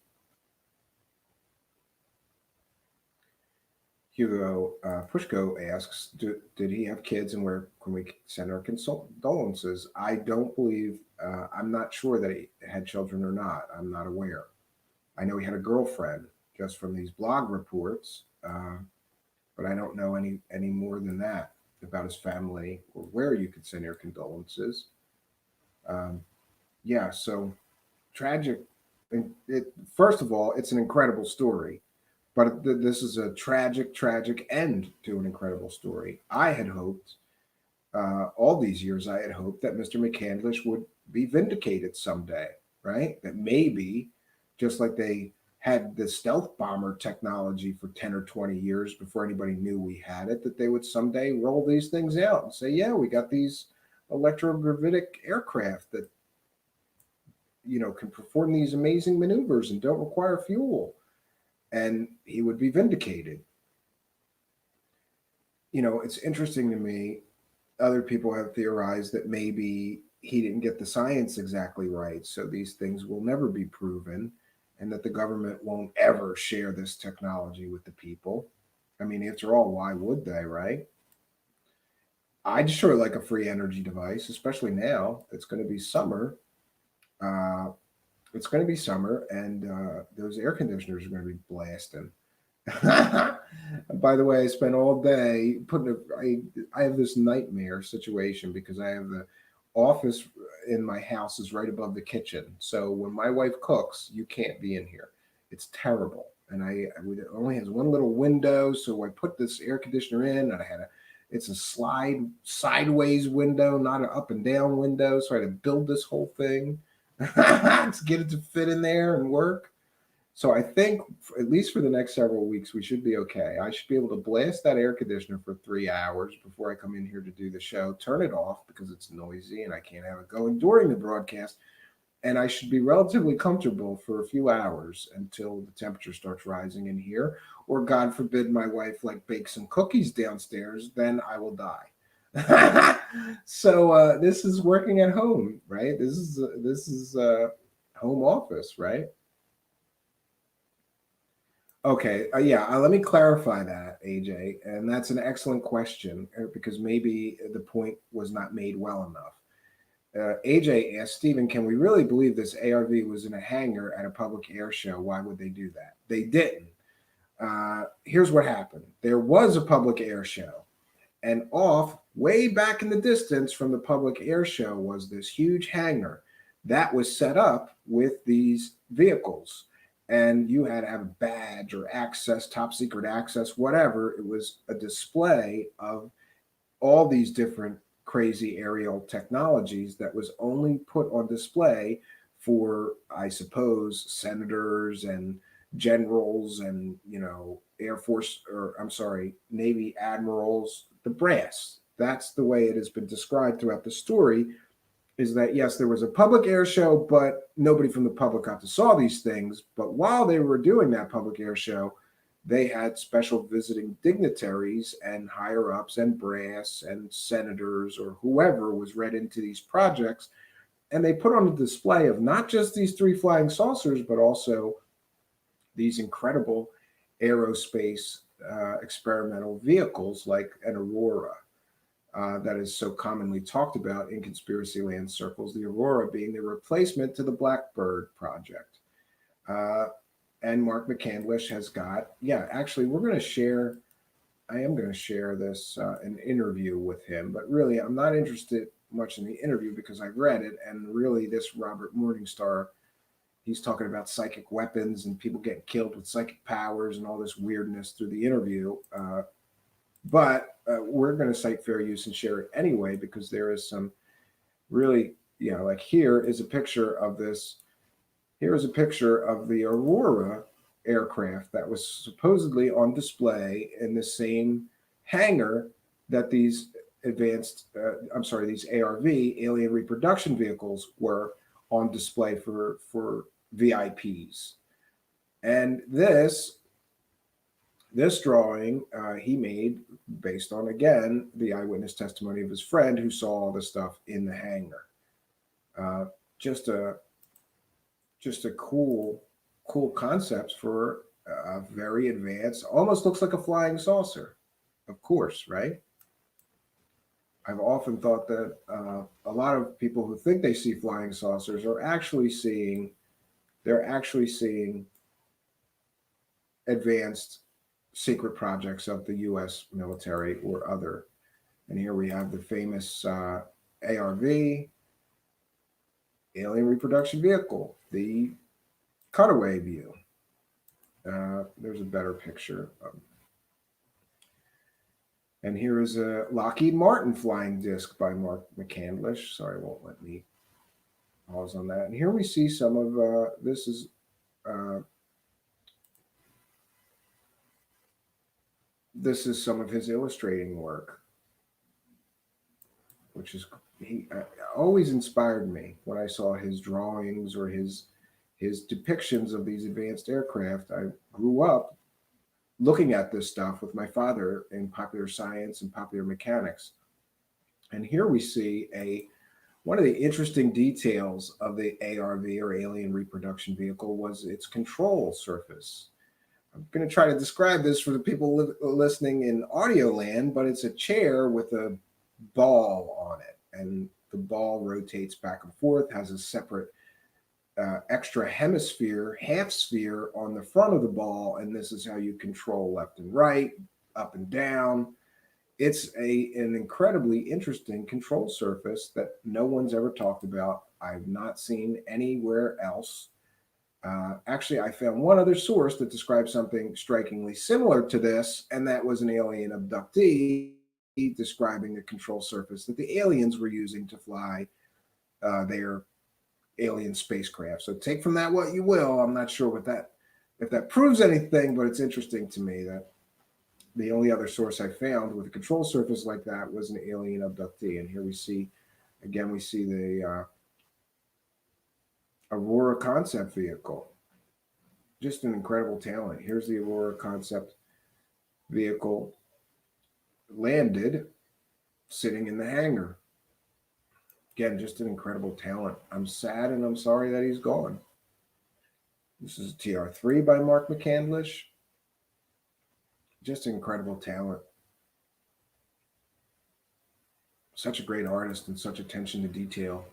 Hugo Pushko asks, did he have kids, and where can we send our condolences? I don't believe, I'm not sure that he had children or not. I'm not aware. I know he had a girlfriend just from these blog reports, but I don't know any more than that about his family or where you could send your condolences. Yeah, so tragic. First of all, it's an incredible story. But this is a tragic, tragic end to an incredible story. I had hoped, all these years, I had hoped that Mr. Mccandlish would be vindicated someday, right? That maybe, just like they had the stealth bomber technology for 10 or 20 years before anybody knew we had it, that they would someday roll these things out and say, yeah, we got these electrogravitic aircraft that, can perform these amazing maneuvers and don't require fuel. And he would be vindicated. It's interesting to me. Other people have theorized that maybe he didn't get the science exactly right, so these things will never be proven, and that the government won't ever share this technology with the people. I mean, after all, why would they, right? I'd sure like a free energy device, especially now. It's going to be summer. It's going to be summer, and those air conditioners are going to be blasting. By the way, I spent all day I have this nightmare situation because I have the office in my house is right above the kitchen. So when my wife cooks, you can't be in here. It's terrible. And it only has one little window, so I put this air conditioner in, and it's a sideways window, not an up and down window. So I had to build this whole thing to get it to fit in there and work. So I think, at least for the next several weeks, we should be okay. I should be able to blast that air conditioner for 3 hours before I come in here to do the show, turn it off because it's noisy and I can't have it going during the broadcast. And I should be relatively comfortable for a few hours until the temperature starts rising in here. Or God forbid my wife bakes some cookies downstairs, then I will die. So this is working at home, right? This is home office, right? Okay, yeah, let me clarify that, AJ, and that's an excellent question because maybe the point was not made well enough. AJ asked, Stephen, can we really believe this ARV was in a hangar at a public air show? Why would they do that? They didn't. Here's what happened. There was a public air show, and off, way back in the distance from the public air show, was this huge hangar that was set up with these vehicles. And you had to have a badge or access, top secret access, whatever. It was a display of all these different crazy aerial technologies that was only put on display for, I suppose, senators and generals and, Air Force, or I'm sorry, Navy admirals, the brass. That's the way it has been described throughout the story, is that, yes, there was a public air show, but nobody from the public got to saw these things. But while they were doing that public air show, they had special visiting dignitaries and higher ups and brass and senators or whoever was read into these projects. And they put on a display of not just these 3 flying saucers, but also these incredible aerospace experimental vehicles like an Aurora. That is so commonly talked about in conspiracy land circles, the Aurora being the replacement to the Blackbird project. And Mark Mccandlish has got, actually, I am going to share this, an interview with him, but really I'm not interested much in the interview because I've read it, and really this Robert Morningstar, he's talking about psychic weapons and people getting killed with psychic powers and all this weirdness through the interview. But we're going to cite fair use and share it anyway because there is some really, here is a picture of this. Here is a picture of the Aurora aircraft that was supposedly on display in the same hangar that these these ARV, alien reproduction vehicles, were on display for VIPs. And this drawing he made based on, again, the eyewitness testimony of his friend who saw all the stuff in the hangar. Just a cool concept for a very advanced, almost looks like a flying saucer, of course, right? I've often thought that a lot of people who think they see flying saucers are actually seeing advanced secret projects of the U.S. military or other. And here we have the famous ARV, alien reproduction vehicle, the cutaway view. There's a better picture. And here is a Lockheed Martin flying disc by Mark Mccandlish. Sorry, it won't let me pause on that. And here we see some of this is some of his illustrating work, which is he always inspired me when I saw his drawings or his depictions of these advanced aircraft. I grew up looking at this stuff with my father in popular science and popular mechanics. And here we see one of the interesting details of the ARV, or alien reproduction vehicle, was its control surface. I'm going to try to describe this for the people listening in audio land, but it's a chair with a ball on it, and the ball rotates back and forth, has a separate extra hemisphere, half sphere on the front of the ball, and this is how you control left and right, up and down. It's an incredibly interesting control surface that no one's ever talked about. I've not seen anywhere else. Actually, I found one other source that describes something strikingly similar to this, and that was an alien abductee describing the control surface that the aliens were using to fly their alien spacecraft. So take from that what you will. I'm not sure if that proves anything, but it's interesting to me that the only other source I found with a control surface like that was an alien abductee. And here we see the Aurora concept vehicle. Just an incredible talent. Here's the Aurora concept vehicle landed, sitting in the hangar. Again, just an incredible talent. I'm sad and I'm sorry that he's gone. This is a TR3 by Mark Mccandlish. Just an incredible talent. Such a great artist and such attention to detail.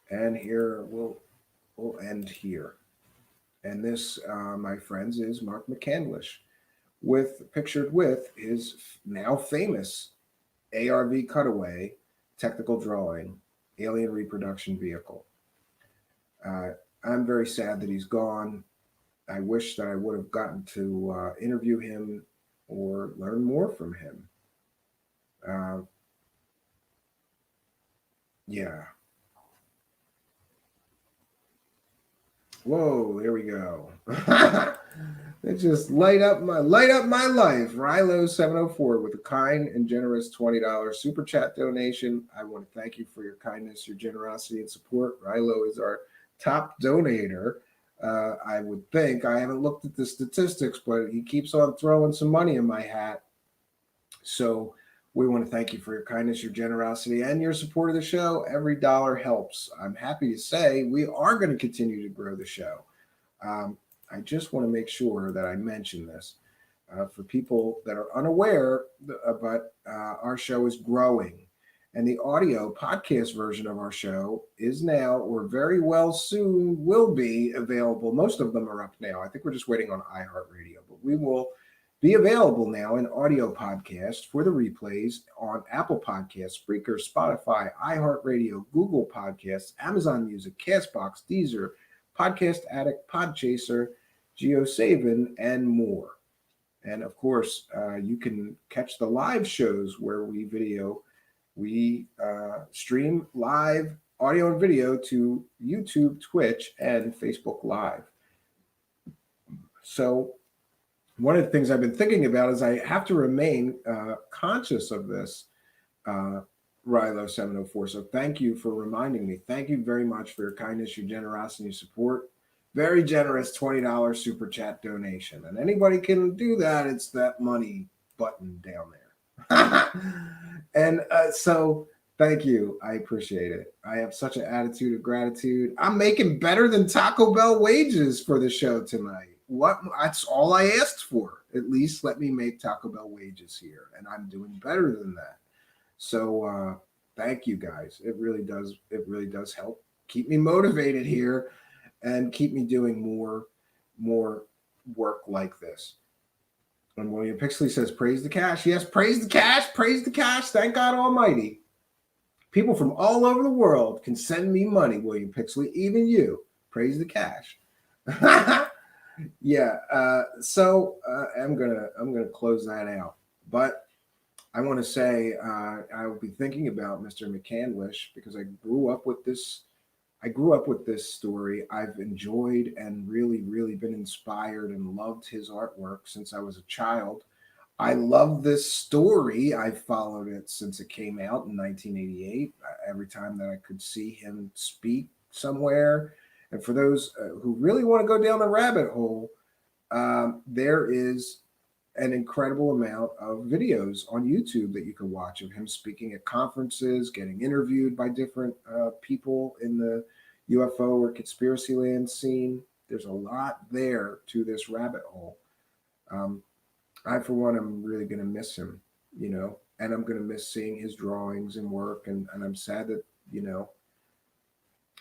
And here we'll end here. And this, my friends, is Mark Mccandlish, pictured with his now famous ARV cutaway technical drawing, alien reproduction vehicle. I'm very sad that he's gone. I wish that I would have gotten to interview him or learn more from him. Yeah. Whoa, there we go. It just light up my life. Rilo 704 with a kind and generous $20 super chat donation. I want to thank you for your kindness, your generosity, and support. Rilo is our top donator. I would think. I haven't looked at the statistics, but he keeps on throwing some money in my hat. So we want to thank you for your kindness, your generosity, and your support of the show. Every dollar helps. I'm happy to say we are going to continue to grow the show. I just want to make sure that I mention this for people that are unaware, but our show is growing. And the audio podcast version of our show is now, or very well soon will be available. Most of them are up now. I think we're just waiting on iHeartRadio, but we will be available now in audio podcast for the replays on Apple Podcasts, Spreaker, Spotify, iHeartRadio, Google Podcasts, Amazon Music, Castbox, Deezer, Podcast Addict, Podchaser, GeoSaven, and more. And of course, you can catch the live shows where we stream live audio and video to YouTube, Twitch, and Facebook Live. So one of the things I've been thinking about is I have to remain conscious of this, uh, Rilo 704. So thank you for reminding me. Thank you very much for your kindness, your generosity, your support. Very generous $20 super chat donation. And anybody can do that. It's that money button down there. And so thank you. I appreciate it. I have such an attitude of gratitude. I'm making better than Taco Bell wages for the show tonight. What? That's all I asked for. At least let me make Taco Bell wages here. And I'm doing better than that. So thank you guys. It really does. It really does help keep me motivated here and keep me doing more work like this. And William Pixley says, "Praise the cash." Yes, praise the cash. Praise the cash. Thank God Almighty. People from all over the world can send me money, William Pixley. Even you. Praise the cash. Yeah. I'm gonna close that out, but I want to say I will be thinking about Mr. Mccandlish because I grew up with this. I grew up with this story. I've enjoyed and really, really been inspired and loved his artwork since I was a child. I love this story. I followed it since it came out in 1988. Every time that I could see him speak somewhere. And for those who really want to go down the rabbit hole, there is an incredible amount of videos on YouTube that you can watch of him speaking at conferences, getting interviewed by different people in the UFO or conspiracy land scene. There's a lot there to this rabbit hole. Um, I, for one, am really going to miss him, and I'm going to miss seeing his drawings and work. And I'm sad that,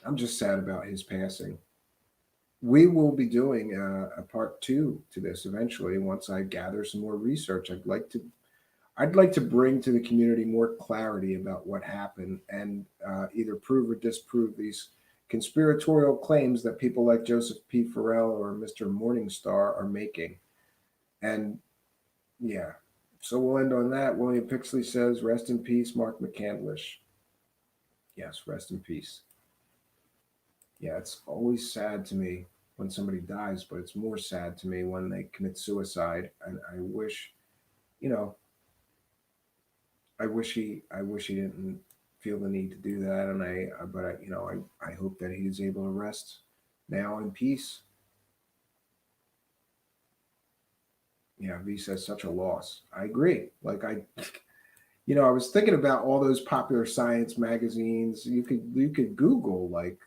I'm just sad about his passing. We will be doing a part two to this eventually once I gather some more research. I'd like to bring to the community more clarity about what happened and either prove or disprove these conspiratorial claims that people like Joseph P. Farrell or Mr. Morningstar are making. And yeah, so we'll end on that. William Pixley says, "Rest in peace, Mark Mccandlish." Yes, rest in peace. Yeah, it's always sad to me when somebody dies, but it's more sad to me when they commit suicide. And you know, I wish he didn't feel the need to do that. And I hope that he's able to rest now in peace. Yeah, V says such a loss. I agree. I was thinking about all those popular science magazines. You could Google like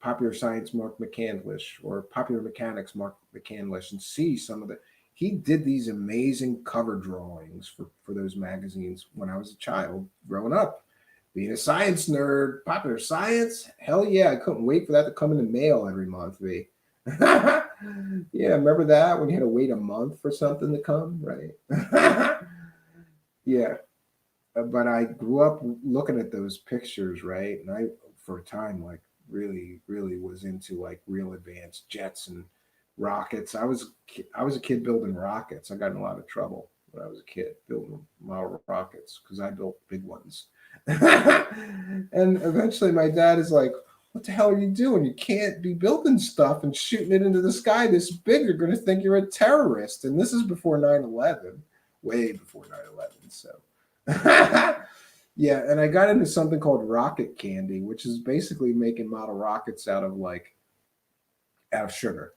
Popular Science Mark Mccandlish or Popular Mechanics Mark Mccandlish and see some of the. He did these amazing cover drawings for those magazines when I was a child growing up. Being a science nerd, popular science, hell yeah, I couldn't wait for that to come in the mail every month, V. Yeah, remember that when you had to wait a month for something to come, right? Yeah, but I grew up looking at those pictures, right? And I, for a time, like really, really was into like real advanced jets and rockets. I was a kid building rockets. I got in a lot of trouble when I was a kid building model rockets because I built big ones. And eventually, my dad is like, "What the hell are you doing? You can't be building stuff and shooting it into the sky this big. You're going to think you're a terrorist." And this is before 9/11, way before 9/11. So. Yeah, and I got into something called rocket candy, which is basically making model rockets out of sugar.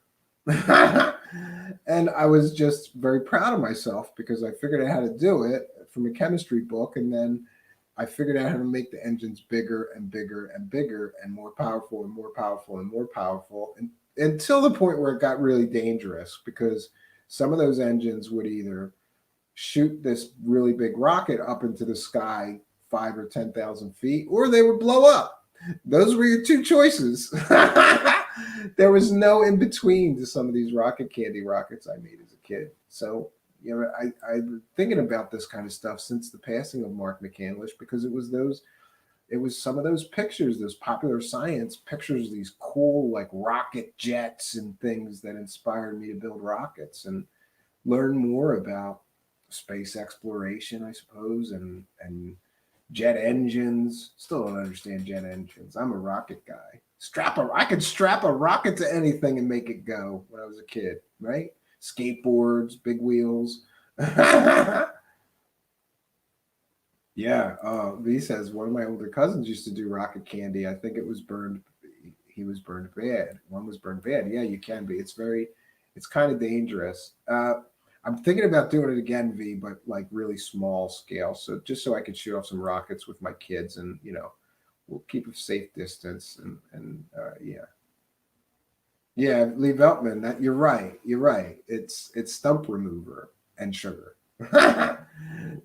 And I was just very proud of myself because I figured out how to do it from a chemistry book, and then I figured out how to make the engines bigger and bigger and bigger and more powerful and more powerful and more powerful, and until the point where it got really dangerous because some of those engines would either shoot this really big rocket up into the sky 5 or 10,000 feet, or they would blow up. Those were your two choices. There was no in between to some of these rocket candy rockets I made as a kid. So, I've been thinking about this kind of stuff since the passing of Mark Mccandlish because it was some of those pictures, those popular science pictures, these cool like rocket jets and things that inspired me to build rockets and learn more about space exploration, I suppose, and jet engines. Still don't understand jet engines. I'm a rocket guy. I could strap a rocket to anything and make it go when I was a kid, right? skateboards, big wheels. Yeah, V says one of my older cousins used to do rocket candy. I think it was burned. He was burned bad. One was burned bad. Yeah, you can be. It's kind of dangerous. I'm thinking about doing it again, V, but like really small scale. So just so I could shoot off some rockets with my kids, and we'll keep a safe distance. And yeah, yeah, Lee Veltman. That you're right. You're right. It's stump remover and sugar.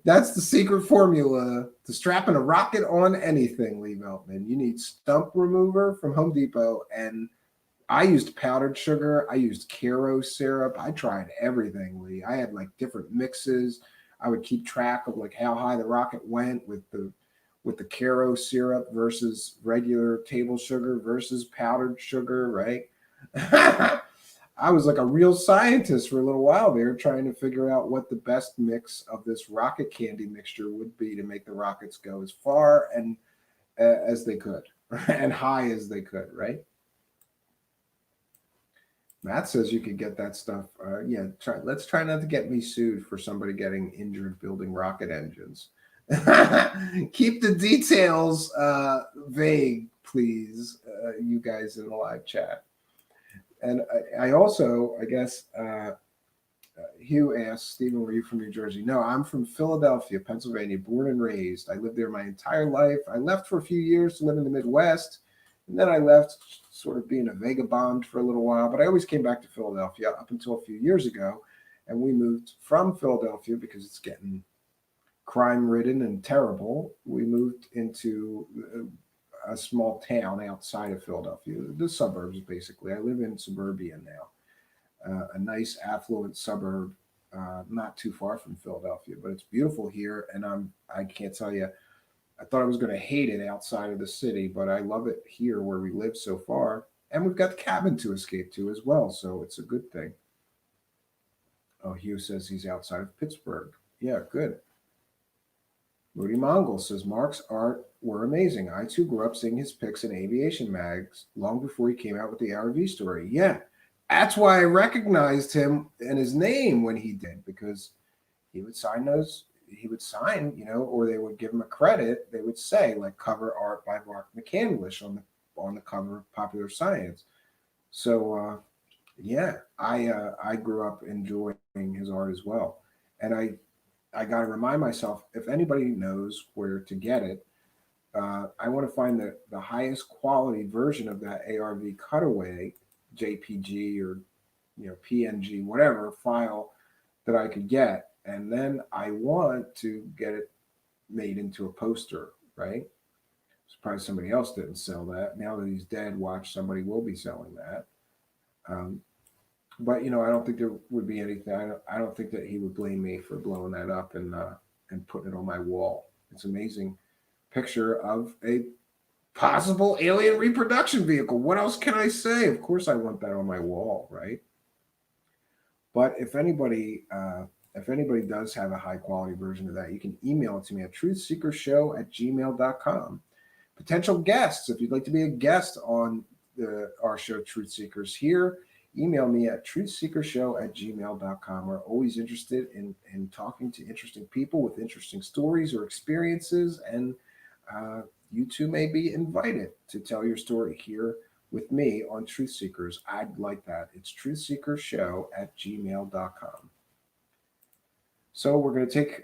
That's the secret formula to strapping a rocket on anything, Lee Veltman. You need stump remover from Home Depot, and I used powdered sugar. I used Caro syrup. I tried everything, Lee. I had like different mixes. I would keep track of like how high the rocket went with the Caro syrup versus regular table sugar versus powdered sugar, right? I was like a real scientist for a little while there, trying to figure out what the best mix of this rocket candy mixture would be to make the rockets go as far and as they could, and high as they could, right? Matt says you could get that stuff. Yeah, let's try not to get me sued for somebody getting injured building rocket engines. Keep the details vague, please, you guys in the live chat. And I also, I guess, Hugh asked, Stephen, were you from New Jersey? No, I'm from Philadelphia, Pennsylvania, born and raised. I lived there my entire life. I left for a few years to live in the Midwest, and then I left sort of being a vagabond for a little while, but I always came back to Philadelphia up until a few years ago, and we moved from Philadelphia because it's getting crime-ridden and terrible. We moved into a small town outside of Philadelphia, the suburbs, basically. I live in suburbia now. A nice affluent suburb, not too far from Philadelphia, but it's beautiful here. And I can't tell you, I thought I was going to hate it outside of the city, but I love it here where we live so far. And we've got the cabin to escape to as well. So it's a good thing. Oh, Hugh says he's outside of Pittsburgh. Yeah, good. Moody Mongol says Mark's art were amazing. I too grew up seeing his pics in aviation mags long before he came out with the RV story. Yeah, that's why I recognized him and his name when he did, because he would sign those. He would sign, or they would give him a credit. They would say like cover art by Mark Mccandlish on the cover of Popular Science. So yeah, I grew up enjoying his art as well, and I got to remind myself, if anybody knows where to get it, I want to find the highest quality version of that ARV cutaway JPG or PNG, whatever file that I could get, and then I want to get it made into a poster, right? Surprised somebody else didn't sell that. Now that he's dead, watch, somebody will be selling that. But I don't think there would be anything. I don't think that he would blame me for blowing that up and putting it on my wall. It's an amazing picture of a possible alien reproduction vehicle. What else can I say? Of course, I want that on my wall, right? But if anybody does have a high quality version of that, you can email it to me at truthseekershow@gmail.com. Potential guests, if you'd like to be a guest on our show, Truth Seekers, here, email me at truthseekershow@gmail.com. We're always interested in talking to interesting people with interesting stories or experiences, and you too may be invited to tell your story here with me on Truth Seekers. I'd like that. It's truthseekershow@gmail.com. So we're going to take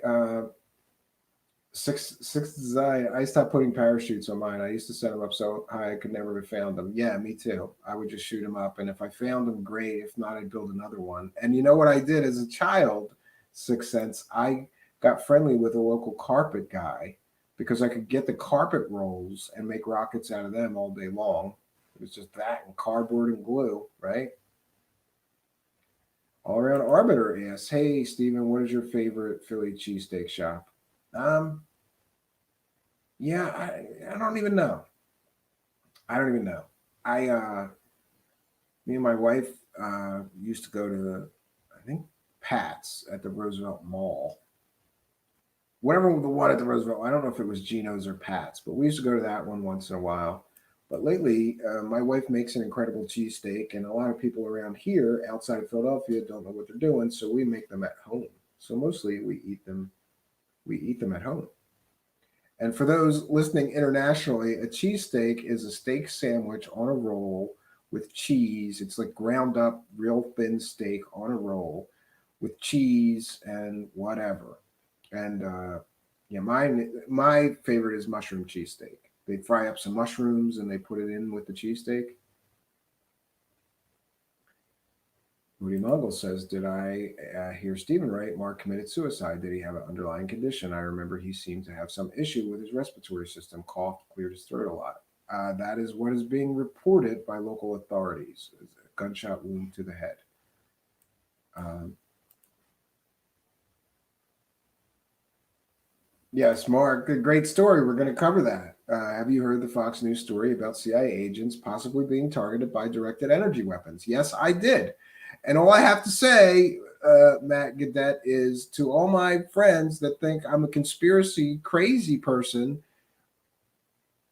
six design. I stopped putting parachutes on mine. I used to set them up so high I could never have found them. Yeah, me too. I would just shoot them up, and if I found them, great. If not, I'd build another one. And you know what I did as a child? Sixth Sense. I got friendly with a local carpet guy because I could get the carpet rolls and make rockets out of them all day long. It was just that and cardboard and glue, right? All Around Arbiter asks, "Hey, Stephen, what is your favorite Philly cheesesteak shop?" Yeah, I don't even know. I don't even know. Me and my wife used to go to I think Pat's at the Roosevelt Mall. Whatever the one at the Roosevelt, I don't know if it was Geno's or Pat's, but we used to go to that one once in a while. But lately, my wife makes an incredible cheesesteak, and a lot of people around here outside of Philadelphia don't know what they're doing, so we make them at home. So mostly we eat them. We eat them at home. And for those listening internationally, a cheesesteak is a steak sandwich on a roll with cheese. It's like ground up, real thin steak on a roll with cheese and whatever. And yeah, my favorite is mushroom cheesesteak. They fry up some mushrooms and they put it in with the cheesesteak. Rudy Mongol says, "Did I hear Stephen right? Mark committed suicide. Did he have an underlying condition? I remember he seemed to have some issue with his respiratory system, coughed, cleared his throat a lot. That is what is being reported by local authorities. A gunshot wound to the head." Um, yes, Mark, a great story. We're going to cover that. Have you heard the Fox News story about CIA agents possibly being targeted by directed energy weapons? Yes, I did. And all I have to say, Matt Gadet, is to all my friends that think I'm a conspiracy crazy person,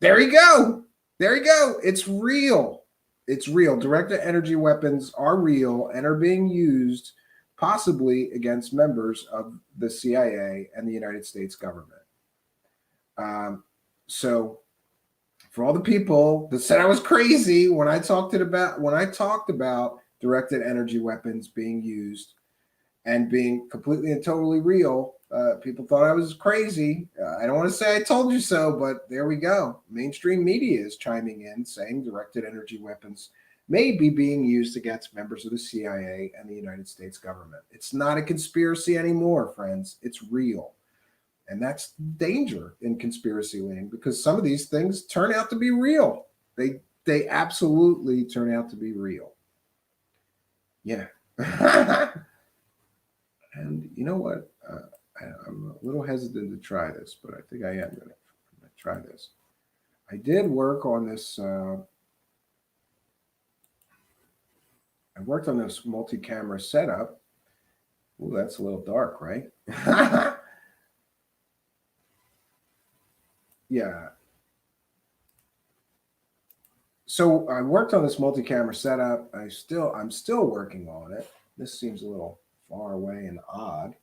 there you go. There you go. It's real. It's real. Directed energy weapons are real and are being used possibly against members of the CIA and the United States government. So for all the people that said I was crazy when I talked about directed energy weapons being used and being completely and totally real, people thought I was crazy. I don't want to say I told you so, but there we go. Mainstream media is chiming in saying directed energy weapons may be being used against members of the CIA and the United States government. It's not a conspiracy anymore, friends. It's real. And that's danger in conspiracy land because some of these things turn out to be real. They absolutely turn out to be real. Yeah. And you know what? I'm a little hesitant to try this, but I think I am going to try this. I did work on this. I worked on this multi-camera setup. Ooh, that's a little dark, right? Yeah. So I worked on this multi-camera setup. I'm still working on it. This seems a little far away and odd.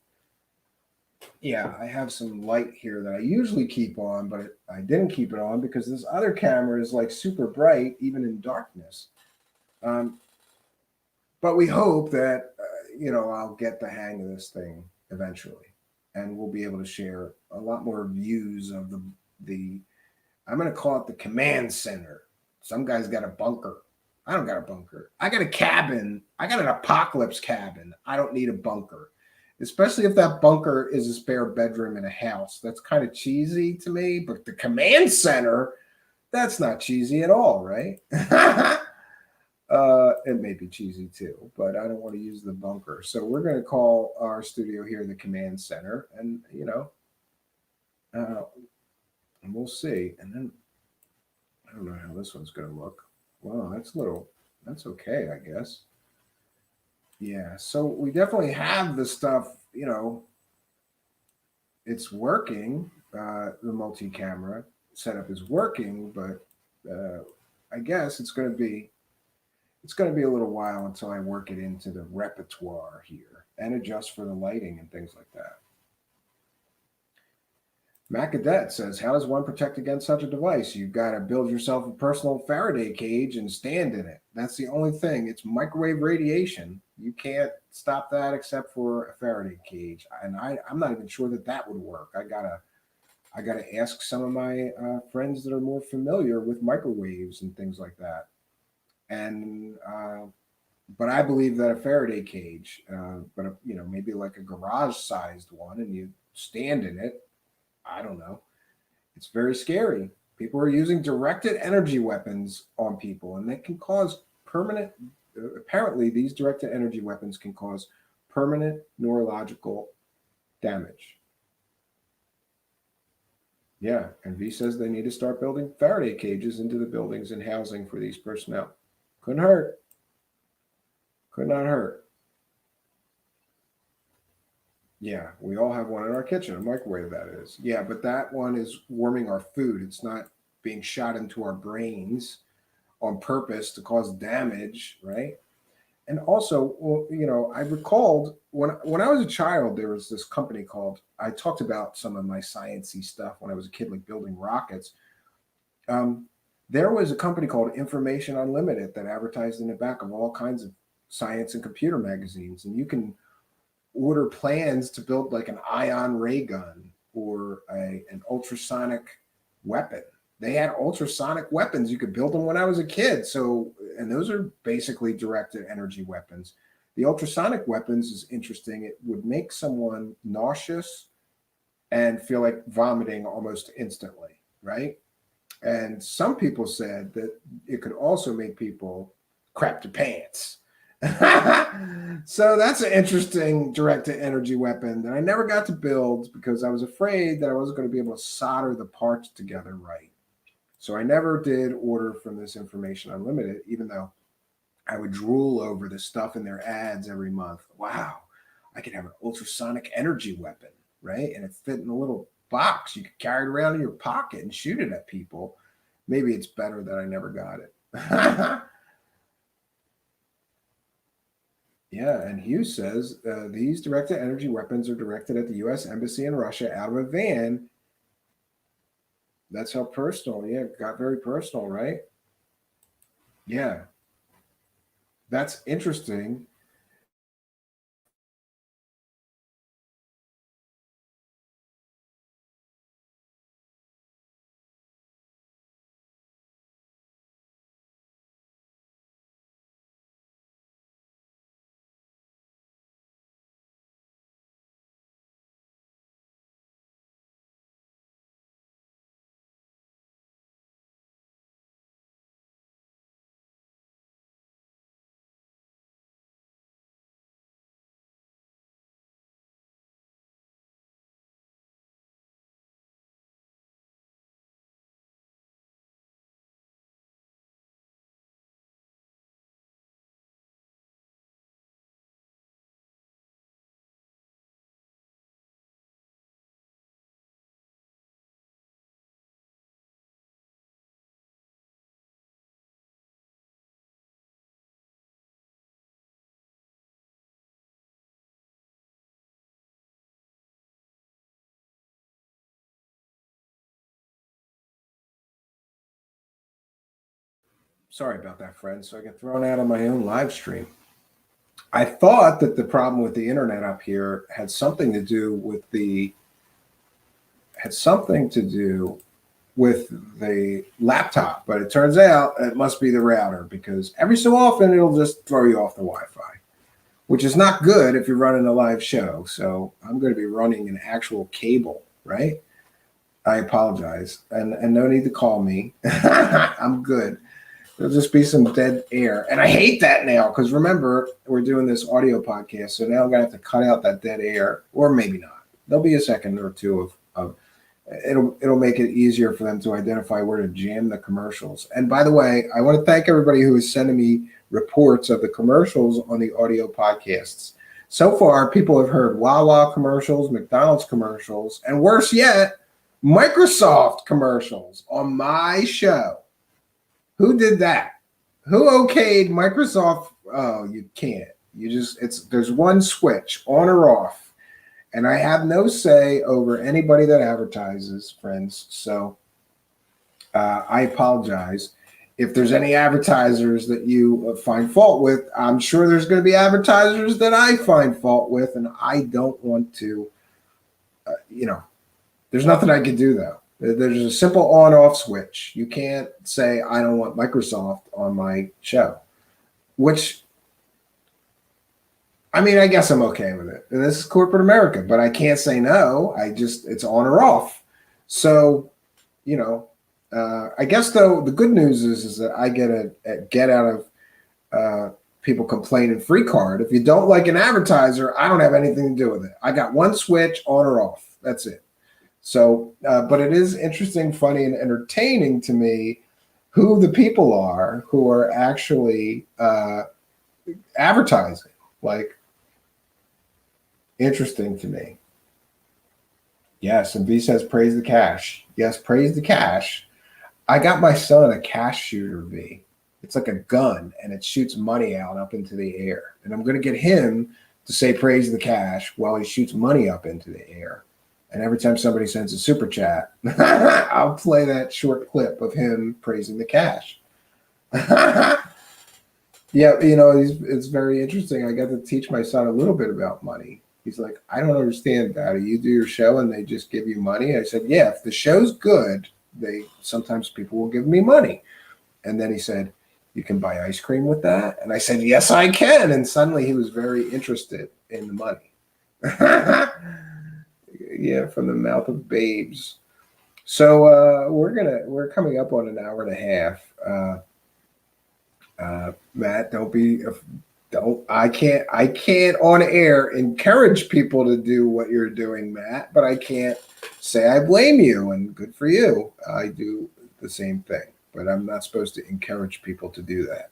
Yeah, I have some light here that I usually keep on, but I didn't keep it on because this other camera is like super bright, even in darkness. Um, but we hope that I'll get the hang of this thing eventually, and we'll be able to share a lot more views of the. I'm going to call it the command center. Some guy's got a bunker. I don't got a bunker. I got a cabin. I got an apocalypse cabin. I don't need a bunker. Especially if that bunker is a spare bedroom in a house. That's kind of cheesy to me, but the command center, that's not cheesy at all, right? It may be cheesy too, but I don't want to use the bunker. So we're going to call our studio here the command center, and and we'll see. And then I don't know how this one's going to look. Wow, that's okay, I guess. Yeah, so we definitely have the stuff, it's working. The multi-camera setup is working, but I guess it's going to be a little while until I work it into the repertoire here and adjust for the lighting and things like that. Macadet says, "How does one protect against such a device? You've got to build yourself a personal Faraday cage and stand in it. That's the only thing. It's microwave radiation. You can't stop that except for a Faraday cage." And I'm not even sure that would work. I gotta ask some of my friends that are more familiar with microwaves and things like that. And but I believe that a Faraday cage, but maybe like a garage-sized one, and you stand in it. I don't know. It's very scary. People are using directed energy weapons on people, and they can cause permanent. Apparently, these directed energy weapons can cause permanent neurological damage. Yeah, and V says they need to start building Faraday cages into the buildings and housing for these personnel. Couldn't hurt. Could not hurt. Yeah, we all have one in our kitchen, a microwave, that is. Yeah, but that one is warming our food. It's not being shot into our brains on purpose to cause damage, right? And also, well, I recalled when I was a child, there was this company called, I talked about some of my sciencey stuff when I was a kid, like building rockets. Um, there was a company called Information Unlimited that advertised in the back of all kinds of science and computer magazines. And you can order plans to build like an ion ray gun or an ultrasonic weapon. They had ultrasonic weapons. You could build them when I was a kid. So, and those are basically directed energy weapons. The ultrasonic weapons is interesting. It would make someone nauseous and feel like vomiting almost instantly, right? And some people said that it could also make people crap their pants. So that's an interesting directed energy weapon that I never got to build because I was afraid that I wasn't going to be able to solder the parts together right. So I never did order from this Information Unlimited, even though I would drool over the stuff in their ads every month. Wow, I could have an ultrasonic energy weapon, right? And it fit in a little box. You could carry it around in your pocket and shoot it at people. Maybe it's better that I never got it. Yeah, and Hughes says these directed energy weapons are directed at the U.S. Embassy in Russia out of a van. That's how personal. Yeah, it got very personal, right? Yeah, that's interesting. Sorry about that, friends. So I get thrown out of my own live stream. I thought that the problem with the internet up here had something to do with the laptop, but it turns out it must be the router because every so often it'll just throw you off the Wi-Fi, which is not good if you're running a live show. So I'm going to be running an actual cable, right? I apologize, and no need to call me. I'm good. There'll just be some dead air. And I hate that now because remember, we're doing this audio podcast. So now I'm going to have to cut out that dead air, or maybe not. There'll be a second or two of it'll make it easier for them to identify where to jam the commercials. And by the way, I want to thank everybody who is sending me reports of the commercials on the audio podcasts. So far, people have heard Wawa commercials, McDonald's commercials, and worse yet, Microsoft commercials on my show. Who did that? Who okayed Microsoft? Oh, you can't. There's one switch, on or off. And I have no say over anybody that advertises, friends. So I apologize. If there's any advertisers that you find fault with, I'm sure there's going to be advertisers that I find fault with, and I don't want to, there's nothing I can do though. There's a simple on-off switch. You can't say, I don't want Microsoft on my show, which, I mean, I guess I'm okay with it. And this is corporate America, but I can't say no. It's on or off. So, I guess though, the good news is that I get a get out of people complaining free card. If you don't like an advertiser, I don't have anything to do with it. I got one switch, on or off. That's it. So, but it is interesting, funny, and entertaining to me who the people are who are actually advertising. Like, interesting to me. Yes, and B says, praise the cash. Yes, praise the cash. I got my son a cash shooter, B. It's like a gun, and it shoots money out up into the air. And I'm going to get him to say praise the cash while he shoots money up into the air. And every time somebody sends a super chat, I'll play that short clip of him praising the cash. Yeah, it's very interesting. I got to teach my son a little bit about money. He's like, I don't understand, Daddy. You do your show and they just give you money? I said, yeah, if the show's good, sometimes people will give me money. And then he said, you can buy ice cream with that? And I said, yes, I can. And suddenly he was very interested in the money. Yeah, from the mouth of babes. So we're coming up on an hour and a half. Matt, I can't on air encourage people to do what you're doing, Matt, but I can't say I blame you, and good for you. I do the same thing, but I'm not supposed to encourage people to do that.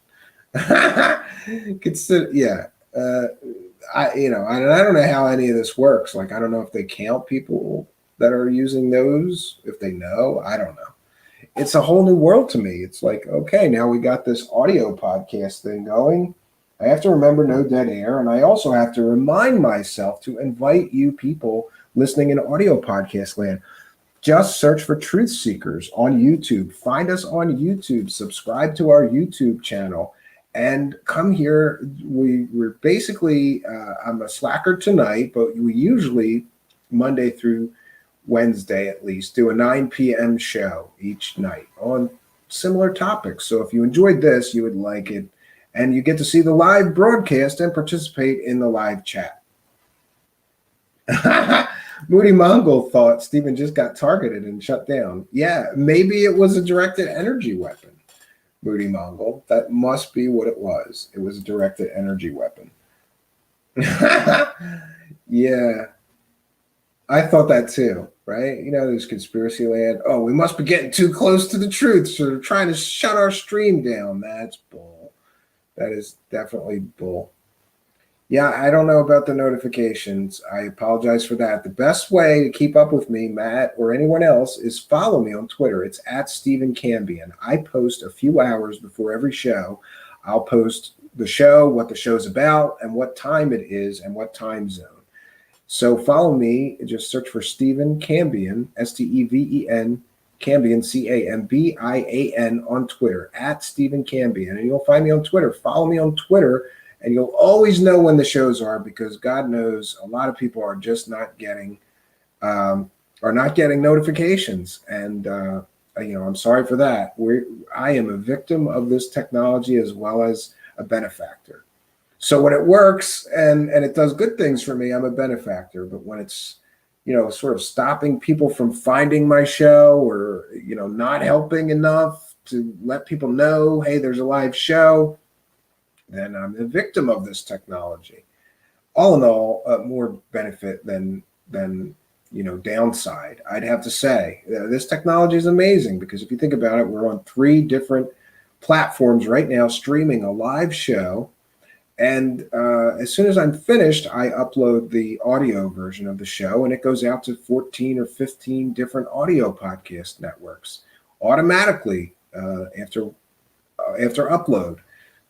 I don't know how any of this works. Like, I don't know if they count people that are using those, if they know, I don't know. It's a whole new world to me. It's like, okay, now we got this audio podcast thing going. I have to remember no dead air. And I also have to remind myself to invite you people listening in audio podcast land. Just search for Truthseekers on YouTube. Find us on YouTube. Subscribe to our YouTube channel. And come here. We're basically, I'm a slacker tonight, but we usually, Monday through Wednesday at least, do a 9 p.m. show each night on similar topics. So if you enjoyed this, you would like it. And you get to see the live broadcast and participate in the live chat. Moody Mongol thought Stephen just got targeted and shut down. Yeah, maybe it was a directed energy weapon, Moody Mongol. That must be what it was. It was a directed energy weapon. Yeah. I thought that too, right? There's conspiracy land. Oh, we must be getting too close to the truth, so they're trying to shut our stream down. That's bull. That is definitely bull. Yeah, I don't know about the notifications. I apologize for that. The best way to keep up with me, Matt, or anyone else, is follow me on Twitter. It's at Stephen Cambion. I post a few hours before every show. I'll post the show, what the show's about, and what time it is, and what time zone. So follow me. Just search for Stephen Cambion, Steven Cambion, Cambian on Twitter, at Stephen Cambion. And you'll find me on Twitter. Follow me on Twitter, and you'll always know when the shows are, because God knows a lot of people are just not getting notifications. And I'm sorry for that. I am a victim of this technology as well as a benefactor. So when it works and it does good things for me, I'm a benefactor. But when it's, sort of stopping people from finding my show, or, not helping enough to let people know, hey, there's a live show, then I'm the victim of this technology. All in all, more benefit than downside, I'd have to say. This technology is amazing, because if you think about it, we're on 3 different platforms right now streaming a live show. And as soon as I'm finished, I upload the audio version of the show, and it goes out to 14 or 15 different audio podcast networks automatically after upload.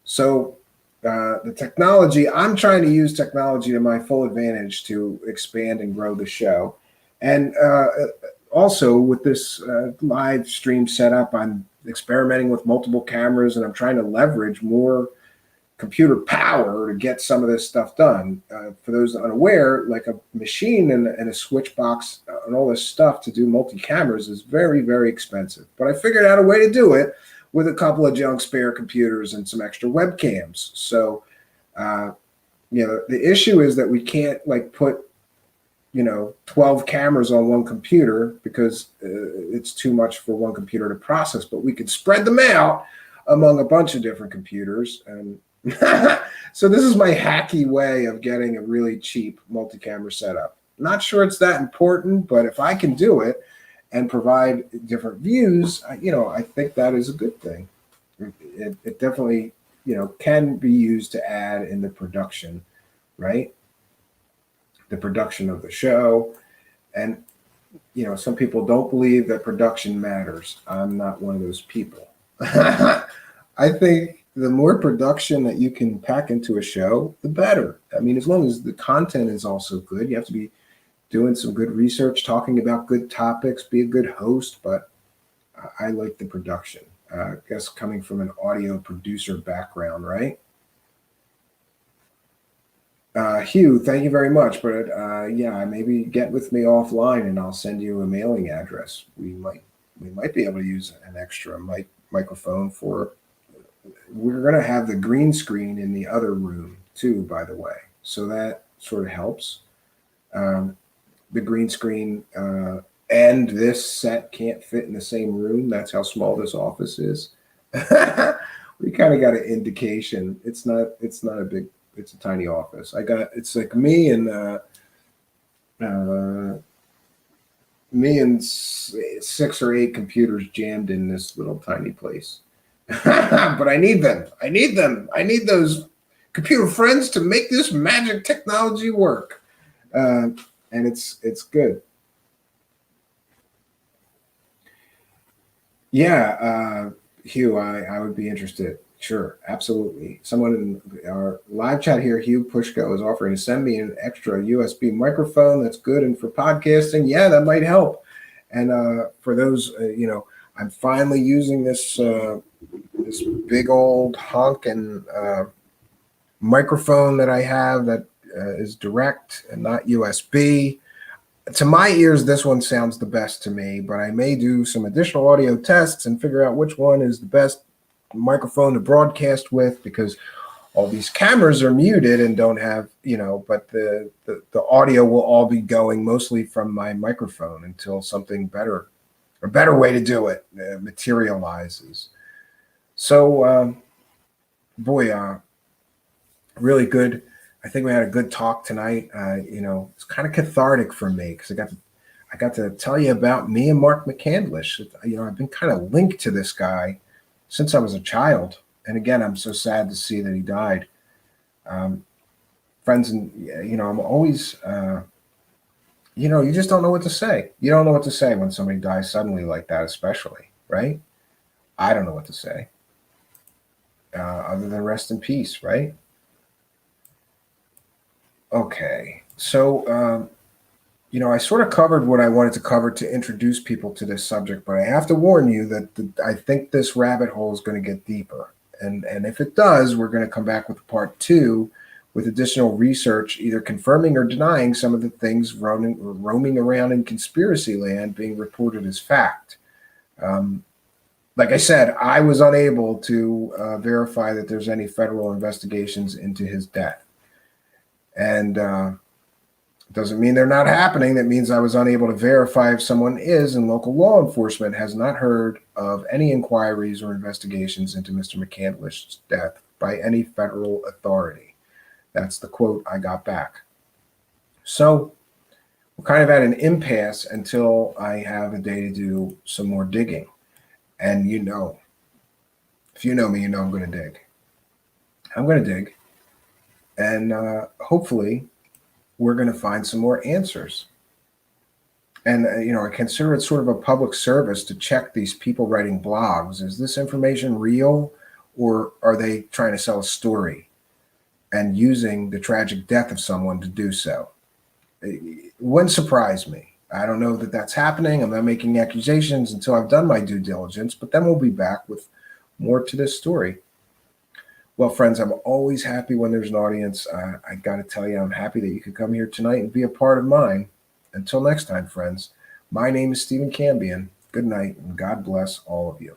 So the technology, I'm trying to use technology to my full advantage to expand and grow the show. And also with this live stream setup, I'm experimenting with multiple cameras, and I'm trying to leverage more computer power to get some of this stuff done. For those unaware, like a machine and a switch box and all this stuff to do multi-cameras is very, very expensive. But I figured out a way to do it with a couple of junk spare computers and some extra webcams. So, the issue is that we can't put 12 cameras on one computer, because it's too much for one computer to process, but we could spread them out among a bunch of different computers. And so this is my hacky way of getting a really cheap multi-camera setup. Not sure it's that important, but if I can do it and provide different views, I think that is a good thing. It definitely, can be used to add in the production, right? The production of the show. And, some people don't believe that production matters. I'm not one of those people. I think the more production that you can pack into a show, the better. I mean, as long as the content is also good, you have to be doing some good research, talking about good topics, be a good host. But I like the production. I guess coming from an audio producer background, right? Hugh, thank you very much. But yeah, maybe get with me offline and I'll send you a mailing address. We might be able to use an extra microphone for. We're going to have the green screen in the other room too, by the way. So that sort of helps. The green screen and this set can't fit in the same room. That's how small this office is. We kind of got an indication. It's not a big, it's a tiny office. It's like me and 6 or 8 computers jammed in this little tiny place. But I need them. I need those computer friends to make this magic technology work. And it's good. Yeah, Hugh, I would be interested. Sure, absolutely. Someone in our live chat here, Hugh Pushko, is offering to send me an extra USB microphone. That's good. And for podcasting, yeah, that might help. And for those, I'm finally using this this big old honking microphone that I have that is direct and not USB. To my ears, this one sounds the best to me, but I may do some additional audio tests and figure out which one is the best microphone to broadcast with, because all these cameras are muted and don't have, but the audio will all be going mostly from my microphone until something better, a better way to do it materializes. So, really good. I think we had a good talk tonight. It's kind of cathartic for me because I got to tell you about me and Mark Mccandlish. I've been kind of linked to this guy since I was a child. And again, I'm so sad to see that he died. Friends, and I'm always, you just don't know what to say. You don't know what to say when somebody dies suddenly like that, especially, right? I don't know what to say other than rest in peace, right? Okay, so, I sort of covered what I wanted to cover to introduce people to this subject, but I have to warn you that I think this rabbit hole is going to get deeper. And if it does, we're going to come back with part 2 with additional research, either confirming or denying some of the things roaming around in conspiracy land being reported as fact. Like I said, I was unable to verify that there's any federal investigations into his death. And doesn't mean they're not happening. That means I was unable to verify if someone is, and local law enforcement has not heard of any inquiries or investigations into Mr. Mccandlish's death by any federal authority. That's the quote I got back. So we're kind of at an impasse until I have a day to do some more digging. And if you know me, I'm going to dig. I'm going to dig. And hopefully we're going to find some more answers. And, I consider it sort of a public service to check these people writing blogs. Is this information real, or are they trying to sell a story and using the tragic death of someone to do so? It wouldn't surprise me. I don't know that that's happening. I'm not making accusations until I've done my due diligence, but then we'll be back with more to this story. Well, friends, I'm always happy when there's an audience. I got to tell you, I'm happy that you could come here tonight and be a part of mine. Until next time, friends, my name is Stephen Cambion. Good night, and God bless all of you.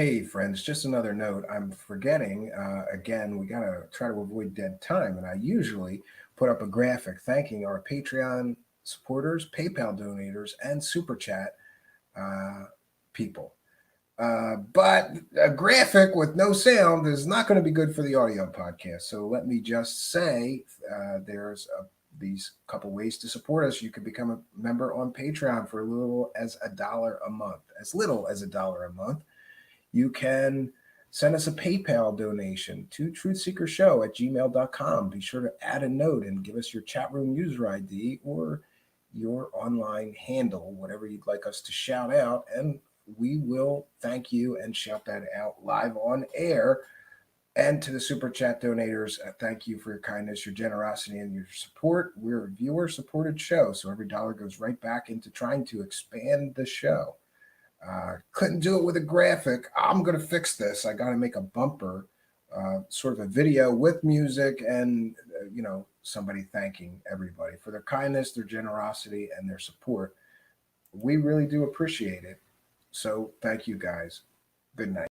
Hey, friends, just another note. I'm forgetting, again, we got to try to avoid dead time. And I usually put up a graphic thanking our Patreon supporters, PayPal donators, and Super Chat uh, people. But a graphic with no sound is not going to be good for the audio podcast. So let me just say these couple ways to support us. You can become a member on Patreon for as little as $1 a month. As little as $1 a month. You can send us a PayPal donation to truthseekershow@gmail.com. Be sure to add a note and give us your chat room user ID or your online handle, whatever you'd like us to shout out, and we will thank you and shout that out live on air. And to the Super Chat donators, thank you for your kindness, your generosity, and your support. We're a viewer-supported show, so every dollar goes right back into trying to expand the show. Couldn't do it with a graphic. I'm going to fix this. I got to make a bumper, sort of a video with music and, somebody thanking everybody for their kindness, their generosity, and their support. We really do appreciate it. So thank you guys. Good night.